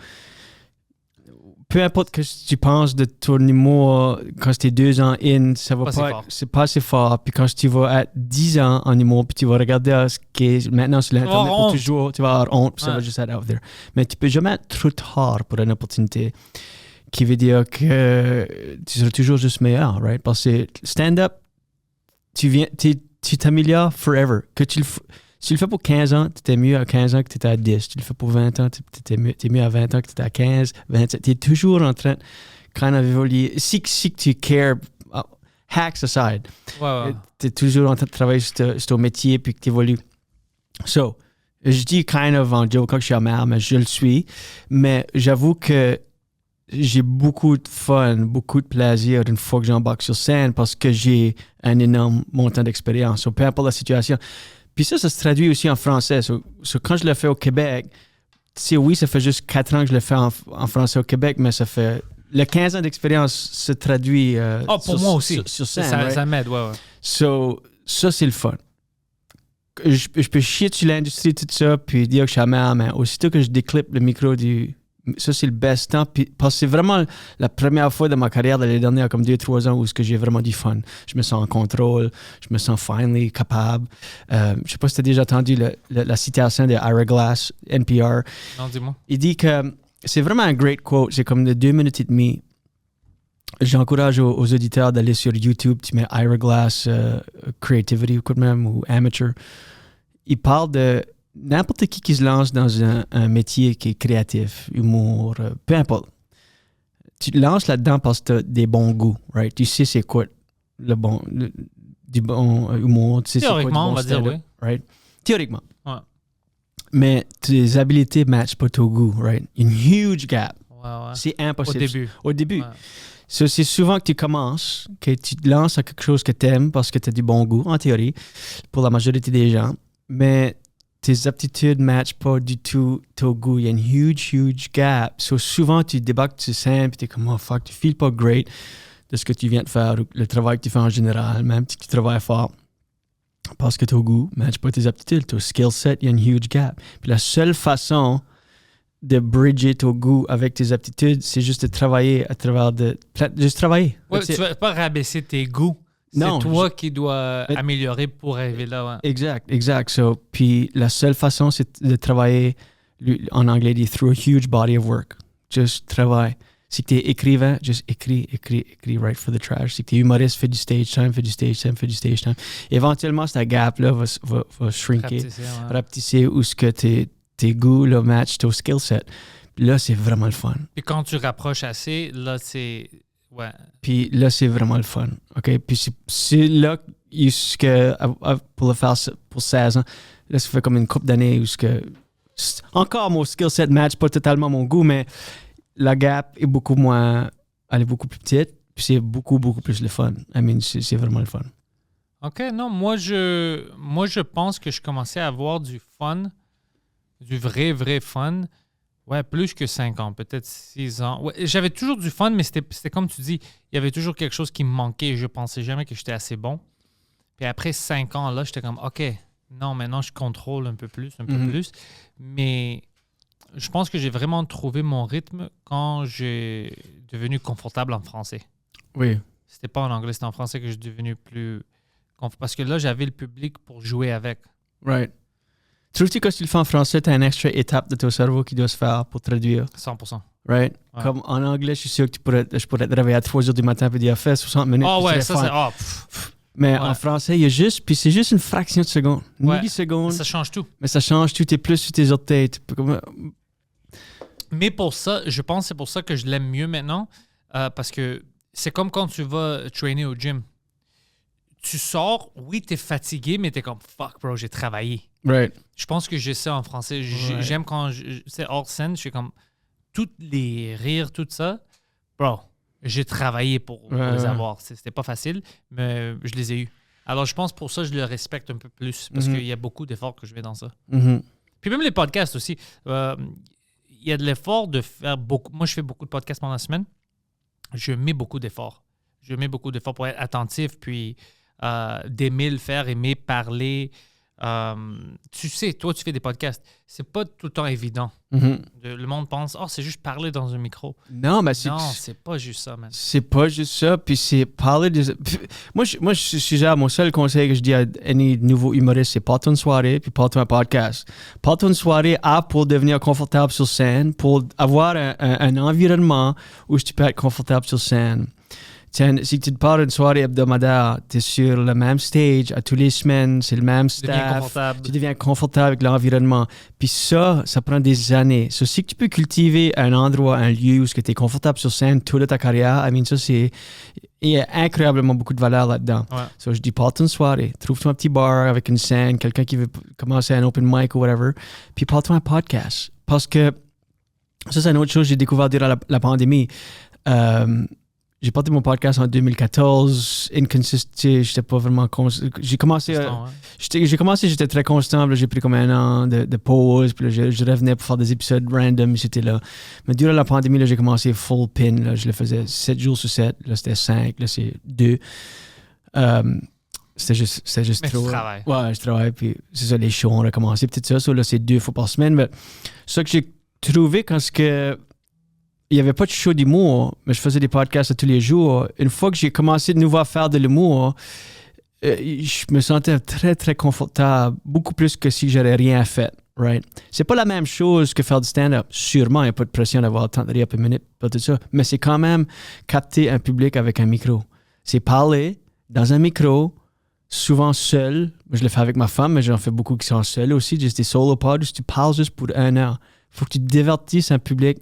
Peu importe ce que tu penses de ton humour, quand tu es 2 ans in, ça va pas, c'est pas assez fort. Puis quand tu vas à 10 ans en humour, puis tu vas regarder ce qui est maintenant sur l'Internet pour toujours, tu vas avoir honte, puis ça va juste être out there. Mais tu peux jamais être trop tard pour une opportunité, qui veut dire que tu seras toujours juste meilleur, right? Parce que stand-up, tu t'améliores forever. Si tu le fais pour 15 ans, tu étais mieux à 15 ans que tu étais à 10. Si tu le fais pour 20 ans, tu es mieux à 20 ans que tu étais à 15, 27. Tu es toujours en train de kind of évoluer. Si tu cares, hacks aside, tu es toujours en train de travailler sur ton métier puis que tu évolues. So, je dis kind of en joke quand je suis amer, mais je le suis. Mais j'avoue que j'ai beaucoup de fun, beaucoup de plaisir une fois que j'embarque sur scène parce que j'ai un énorme montant d'expérience. So, peu importe la situation. Puis ça se traduit aussi en français. Quand je le fais au Québec, oui, ça fait juste 4 ans que je le fais en français au Québec, mais ça fait... Le 15 ans d'expérience se traduit pour moi aussi. Sur scène. Ça m'aide, ouais. So, ça, c'est le fun. Je peux chier sur l'industrie, tout ça, puis dire que je suis amer, mais aussitôt que je déclippe le micro ça, c'est le best temps. Puis, parce que c'est vraiment la première fois de ma carrière, dans les dernières comme 2-3 ans, où j'ai vraiment du fun. Je me sens en contrôle. Je me sens finally capable. Je sais pas si tu as déjà entendu la citation de Ira Glass, NPR. Non, dis-moi. Il dit que c'est vraiment un great quote. C'est comme de 2 minutes et demie. J'encourage aux auditeurs d'aller sur YouTube. Tu mets Ira Glass Creativity ou quoi de même, ou Amateur. Il parle de n'importe qui se lance dans un métier qui est créatif, humour, peu importe. Tu te lances là-dedans parce que tu as des bons goûts, right? Tu sais c'est quoi du bon humour, tu sais c'est quoi du bon on va dire oui. Right? Théoriquement. Ouais. Mais tes habiletés ne matchent pas ton goût, right? Une huge gap. Ouais. C'est impossible. Au début. Ouais. So, c'est souvent que tu commences, que tu te lances à quelque chose que tu aimes parce que tu as du bon goût, en théorie, pour la majorité des gens. Mais tes aptitudes ne matchent pas du tout ton goût. Il y a une huge gap. So, souvent, tu débarques sur scène et tu es comme, oh fuck, tu ne feels pas great de ce que tu viens de faire, le travail que tu fais en général, même si tu travailles fort. Parce que ton goût ne matche pas tes aptitudes. Ton skill set, il y a une huge gap. Puis la seule façon de bridger ton goût avec tes aptitudes, c'est juste de travailler à travers juste travailler. Ouais, tu ne vas pas rabaisser tes goûts. C'est toi qui dois améliorer pour arriver là. Ouais. Exact. So, puis la seule façon, c'est de travailler, en anglais, dit through a huge body of work. Juste travaille. Si tu es écrivain, juste écris, write for the trash. Si tu es humoriste, fais du stage time. Éventuellement, cette gap-là va shrinker, rapetisser où ce que tes goûts là, matchent ton skill set. Puis là, c'est vraiment le fun. Puis quand tu rapproches assez, là, c'est... Ouais. Puis là, c'est vraiment le fun. OK? Puis c'est là pour le faire pour 16 ans, là, ça fait comme une couple d'années où encore mon skill set match pas totalement mon goût, mais la gap est beaucoup moins... Elle est beaucoup plus petite, puis c'est beaucoup plus le fun. I mean, c'est vraiment le fun. OK, non, moi, je pense que je commençais à avoir du fun, du vrai fun. Ouais, plus que 5 ans, peut-être 6 ans. Ouais, j'avais toujours du fun, mais c'était comme tu dis, il y avait toujours quelque chose qui me manquait. Je pensais jamais que j'étais assez bon. Puis après 5 ans, là, j'étais comme, OK, non, maintenant, je contrôle un peu plus. Mais je pense que j'ai vraiment trouvé mon rythme quand j'ai devenu confortable en français. Oui. C'était pas en anglais, c'était en français que je suis devenu plus... Parce que là, j'avais le public pour jouer avec. Right. Trouves-tu que quand tu le fais en français, tu as une extra étape de ton cerveau qui doit se faire pour traduire? 100%. Right? Ouais. Comme en anglais, je suis sûr que je pourrais te réveiller à 3 heures du matin et dire fais 60 minutes. Ah puis ouais, tu ça vas c'est. faire. Ah, pff, Mais ouais. en français, il y a juste, puis c'est juste une fraction de seconde, Ouais. milliseconde, ça change tout. mais ça change tout, t'es plus sur tes autres têtes. Mais pour ça, je pense que c'est pour ça que je l'aime mieux maintenant. Parce que c'est comme quand tu vas traîner au gym. Tu sors, oui, t'es fatigué, mais t'es comme fuck, bro, j'ai travaillé. Right. Je pense que j'ai ça en français. Ouais. J'aime quand c'est hors scène, je suis comme toutes les rires, tout ça. Bro, j'ai travaillé pour les ouais. avoir. C'était pas facile, mais je les ai eus. Alors, je pense pour ça, je le respecte un peu plus parce qu'il y a beaucoup d'efforts que je mets dans ça. Mhm. Puis même les podcasts aussi. Il y a de l'effort de faire beaucoup. Moi, je fais beaucoup de podcasts pendant la semaine. Je mets beaucoup d'efforts. Je mets beaucoup d'efforts pour être attentif, puis d'aimer le faire, aimer parler. Tu sais, toi, tu fais des podcasts. C'est pas tout le temps évident. Mhm. Le monde pense, oh, c'est juste parler dans un micro. Non, mais Non, c'est pas juste ça, man. c'est pas juste ça, puis c'est parler de... Moi, je suis genre, mon seul conseil que je dis à any nouveau humoriste, c'est parle-toi une soirée, puis parle-toi un podcast. Parle-toi une soirée pour devenir confortable sur scène, pour avoir un environnement où tu peux être confortable sur scène. Tiens, si tu te parles d'une soirée hebdomadaire, tu es sur le même stage à tous les semaines, c'est le même Tu deviens staff. confortable. Tu deviens confortable avec l'environnement. Puis ça prend des années. So, si tu peux cultiver un endroit, un lieu où tu es confortable sur scène toute ta carrière, I mean, ça, c'est... Il y a incroyablement beaucoup de valeur là-dedans. Ouais. So, je dis, parle-toi une soirée. Trouve-toi un petit bar avec une scène, quelqu'un qui veut commencer un open mic ou whatever. Puis parle-toi un podcast. Parce que ça, c'est une autre chose que j'ai découvert durant la pandémie. J'ai porté mon podcast en 2014, inconsistent, j'étais pas vraiment j'ai commencé, Constant, ouais. j'étais très constant, là, j'ai pris comme 1 an de pause, puis là, je revenais pour faire des épisodes random, j'étais là. Mais durant la pandémie, là, j'ai commencé full pin, là, je le faisais 7 jours sur 7, là c'était 5, là c'est 2. C'était juste Mais trop. tu travailles. Ouais, je travaille, puis c'est ça, les shows, on a commencé, peut-être ça, là c'est 2 fois par semaine, mais ça que j'ai trouvé quand il n'y avait pas de show d'humour, mais je faisais des podcasts tous les jours. Une fois que j'ai commencé de nouveau à faire de l'humour, je me sentais très, très confortable, beaucoup plus que si j'aurais rien fait. Right? C'est pas la même chose que faire du stand-up. Sûrement, il n'y a pas de pression d'avoir tant de rire par minute, pas tout ça. Mais c'est quand même capter un public avec un micro. C'est parler dans un micro, souvent seul. Je le fais avec ma femme, mais j'en fais beaucoup qui sont seuls aussi. Juste des solo pods, tu parles juste pour 1 heure. Il faut que tu divertisses un public.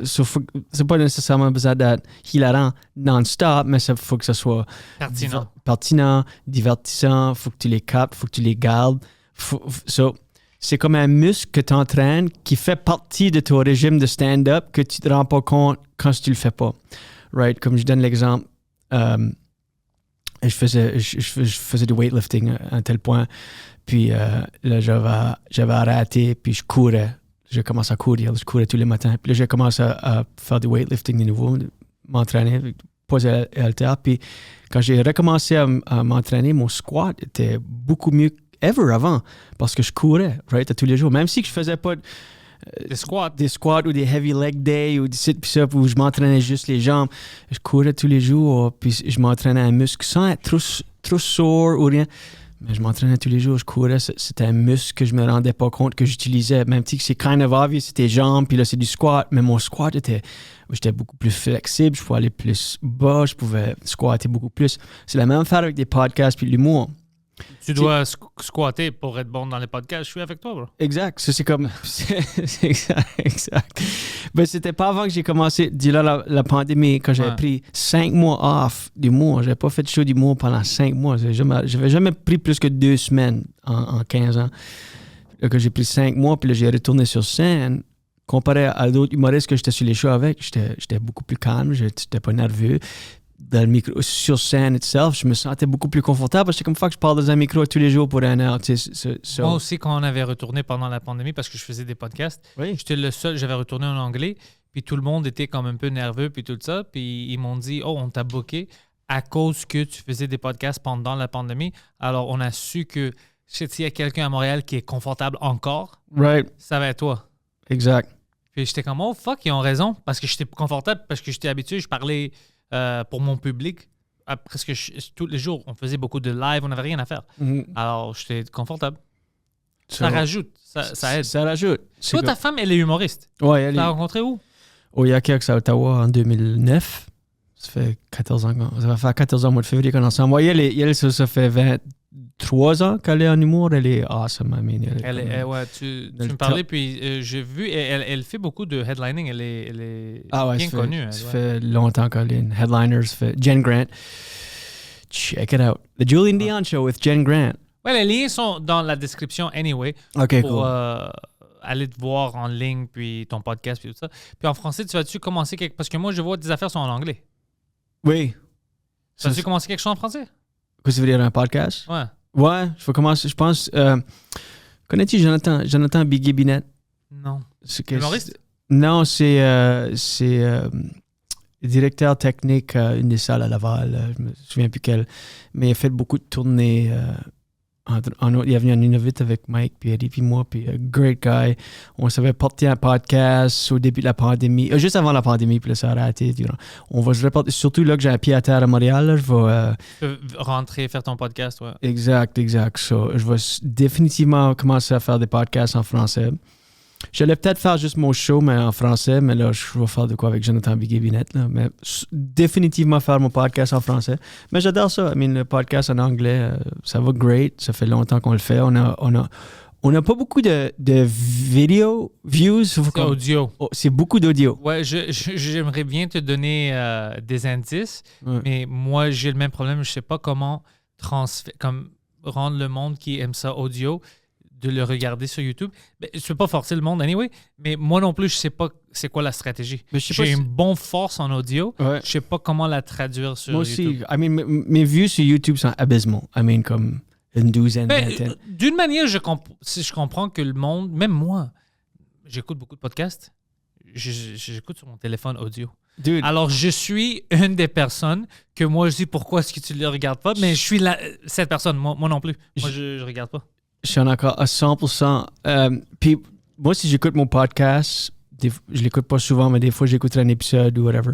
C'est pas nécessairement besoin d'être hilarant non-stop, mais il faut que ça soit pertinent, divertissant, il faut que tu les captes, il faut que tu les gardes. C'est comme un muscle que tu entraînes qui fait partie de ton régime de stand-up que tu te rends pas compte quand tu le fais pas. Right? Comme je donne l'exemple, je faisais du weightlifting à un tel point, puis là j'avais arrêté, puis je courais. J'ai commencé à courir, je courais tous les matins. Puis là, j'ai commencé à faire du weightlifting de nouveau, m'entraîner, poser à haltère. Puis quand j'ai recommencé à m'entraîner, mon squat était beaucoup mieux qu'ever avant parce que je courais, right, à tous les jours. Même si je faisais pas Des squats. des squats ou des heavy leg day ou des sit puis up où je m'entraînais juste les jambes, je courais tous les jours, puis je m'entraînais un muscle sans être trop sore ou rien. Mais je m'entraînais tous les jours, je courais, c'était un muscle que je me rendais pas compte que j'utilisais. Même si c'est kind of obvious, c'était jambes, puis là c'est du squat, mais mon squat j'étais beaucoup plus flexible, je pouvais aller plus bas, je pouvais squatter beaucoup plus. C'est la même affaire avec des podcasts puis l'humour. Tu dois squatter pour être bon dans les podcasts. Je suis avec toi, bro. Exact, ça c'est comme... c'est exact. Mais c'était pas avant que j'ai commencé, durant la pandémie, quand j'avais pris 5 mois off d'humour. J'avais pas fait de show d'humour pendant 5 mois. J'avais jamais pris plus que 2 semaines en 15 ans. Là, que j'ai pris 5 mois, puis là, j'ai retourné sur scène. Comparé à d'autres humoristes que j'étais sur les shows avec, j'étais beaucoup plus calme, j'étais pas nerveux. Dans le micro, sur scène itself, je me sentais beaucoup plus confortable parce que comme fois que je parle dans un micro tous les jours pour 1 heure. Moi aussi, quand on avait retourné pendant la pandémie, parce que je faisais des podcasts, j'étais le seul, j'avais retourné en anglais, puis tout le monde était comme un peu nerveux, puis tout ça, puis ils m'ont dit « Oh, on t'a booké à cause que tu faisais des podcasts pendant la pandémie. » Alors, on a su que s'il y a quelqu'un à Montréal qui est confortable encore, ça va être toi. Exact. Puis j'étais comme « Oh, fuck, ils ont raison. » Parce que j'étais confortable, parce que j'étais habitué, je parlais... pour mon public, presque tous les jours, on faisait beaucoup de live, on n'avait rien à faire. Alors, j'étais confortable. Ça rajoute, ça aide. Ça rajoute. C'est Toi, ta femme, elle est humoriste. Ouais, elle Tu l'as est rencontrée où? au Yakax à Ottawa en 2009. Ça fait 14 ans. Ça va faire 14 ans au mois de février qu'on est ensemble. Ouais, elle, ça fait 23 ans qu'elle est en humour. Elle est awesome. I mean, Ouais, tu me parlais, puis j'ai vu, elle fait beaucoup de headlining. Elle est bien connue. Ça fait longtemps qu'elle est une headliner. Ça fait Jen Grant. Check it out. The Julian Dion Show with Jen Grant. Ouais, les liens sont dans la description anyway. OK, Pour cool. aller te voir en ligne, puis ton podcast, puis tout ça. Puis en français, tu vas-tu commencer quelque... Parce que moi, je vois tes affaires sont en anglais. Oui. Tu vas-tu commencer quelque chose en français? Qu'est-ce que ça veut dire un podcast? Ouais. Ouais, je vais commencer. Je pense. Connais-tu Jonathan Biguet-Binet? Non. Humoriste? Non, c'est directeur technique une des salles à Laval. Je me souviens plus quelle. Mais il a fait beaucoup de tournées. Il est venu en Innovite avec Mike, puis Eddie, puis moi, puis great guy. On s'avait porté un podcast au début de la pandémie, juste avant la pandémie, puis là, ça a raté. On va se reporter, surtout là que j'ai un pied à terre à Montréal. Là, je vais Tu peux rentrer, faire ton podcast, ouais. Exact. So, je vais définitivement commencer à faire des podcasts en français. J'allais peut-être faire juste mon show, mais en français, mais là, je vais faire de quoi avec Jonathan Biguet-Binet, là. Mais définitivement faire mon podcast en français. Mais j'adore ça. I mean, le podcast en anglais, ça va great. Ça fait longtemps qu'on le fait. On a pas beaucoup de vidéo views. C'est audio. Oh, c'est beaucoup d'audio. Ouais, j'aimerais bien te donner des indices, Ouais. mais moi, j'ai le même problème. Je sais pas comment comme rendre le monde qui aime ça audio de le regarder sur YouTube. Ben, je peux pas forcer le monde anyway, mais moi non plus, je sais pas c'est quoi la stratégie. Mais je sais pas J'ai si- une bonne force en audio. Ouais. Je sais pas comment la traduire sur Moi aussi, YouTube. I mean, mes vues sur YouTube sont abysmales. I mean, comme une douzaine, Ben, vingtaine. d'une manière, si je comprends que le monde, même moi, j'écoute beaucoup de podcasts. J'écoute sur mon téléphone audio. Dude, Alors, je suis une des personnes que moi, je dis pourquoi est-ce que tu ne le regardes pas, mais je suis cette personne, moi non plus. Moi, je regarde pas. je suis en accord à 100%. Puis moi, si j'écoute mon podcast, je l'écoute pas souvent, mais des fois, j'écouterai un épisode ou whatever,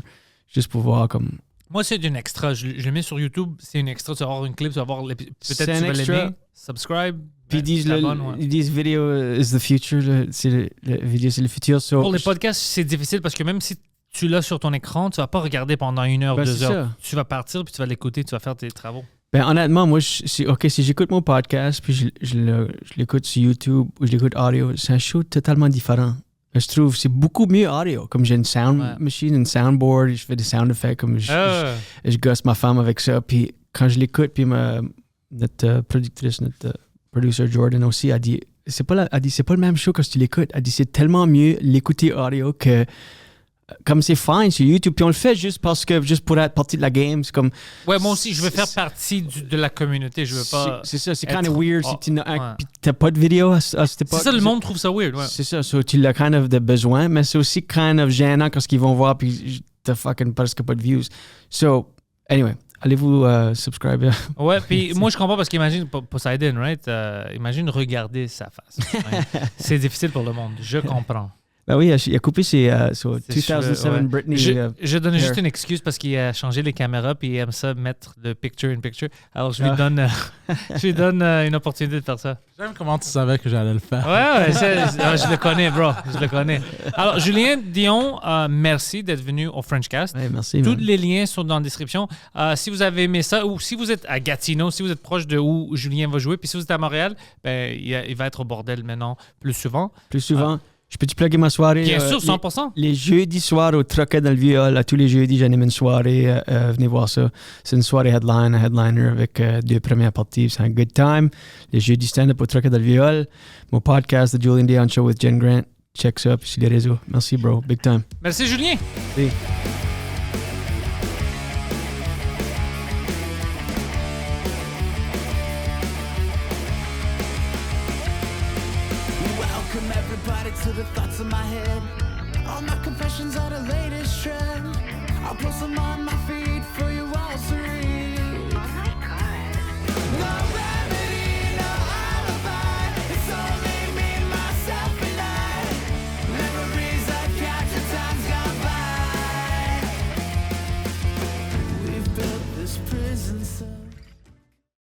juste pour voir comme... Moi, c'est une extra. Je le mets sur YouTube, c'est une extra. Tu vas avoir une clip, tu vas voir peut-être C'est tu un vas extra. l'aimer. Subscribe. Puis t'abonnes, ouais. ils disent video is the future. Le vidéo, c'est le futur. So, Pour les podcasts, c'est difficile parce que même si tu l'as sur ton écran, tu vas pas regarder pendant 1 heure, Ben, 2 c'est heures. ça. Tu vas partir, puis tu vas l'écouter, tu vas faire tes travaux. Ben, honnêtement, moi, si j'écoute mon podcast, puis je l'écoute sur YouTube ou je l'écoute audio, c'est un show totalement différent. Je trouve c'est beaucoup mieux audio. Comme j'ai une sound machine, une soundboard, je fais des sound effects, comme je gosse ma femme avec ça. Puis quand je l'écoute, puis notre productrice, notre producer Jordan aussi, elle dit c'est pas le même show que si tu l'écoutes. Elle dit c'est tellement mieux l'écouter audio que comme c'est fine sur YouTube. Puis on le fait juste pour être partie de la game. C'est comme. Ouais, moi aussi, je veux faire partie de la communauté. Je veux pas. C'est ça, c'est être- kind of weird Oh, si ouais. puis t'as pas de vidéo à cette époque. C'est ça, le monde trouve ça weird. Ouais. C'est ça, so, tu l'as kind of de besoin, mais c'est aussi kind of gênant quand ils vont voir, puis t'as fucking presque pas de views. So, anyway, allez-vous subscribe. Ouais, puis moi, je comprends parce qu'imagine Poseidon, right? Imagine regarder sa face. Ouais. C'est difficile pour le monde. Je comprends. Ben oui, il a coupé ses Ses 2007 cheveux, ouais. Britney. Je donnais juste hair. une excuse parce qu'il a changé les caméras puis il aime ça mettre le picture-in-picture. Alors, je lui donne une opportunité de faire ça. J'aime comment tu savais que j'allais le faire. Ouais, je le connais, bro. Je le connais. Alors, Julien Dion, merci d'être venu au Frenchcast. Ouais, merci. Tous man. les liens sont dans la description. Si vous avez aimé ça ou si vous êtes à Gatineau, si vous êtes proche de où Julien va jouer, puis si vous êtes à Montréal, ben, il va être au bordel maintenant plus souvent. Plus souvent. Je peux-tu plugger ma soirée? Bien sûr, 100%. Les jeudis soirs au Troquet dans le Viol, à tous les jeudis, j'anime une soirée. Venez voir ça. C'est une soirée headliner avec 2 premières parties. C'est un good time. Les jeudis stand-up au Troquet dans le Viol. Mon podcast, The Julian Dion Show with Jen Grant. Check ça sur les réseaux. Merci, bro. Big time. Merci, Julien. See. Welcome everybody to the thoughts in my head. All my confessions are the latest trend. I'll post them on my feed for you all to read. No remedy, no alibi. It's only me, myself, and I. Memories I capture, times gone by. We've built this prison cell.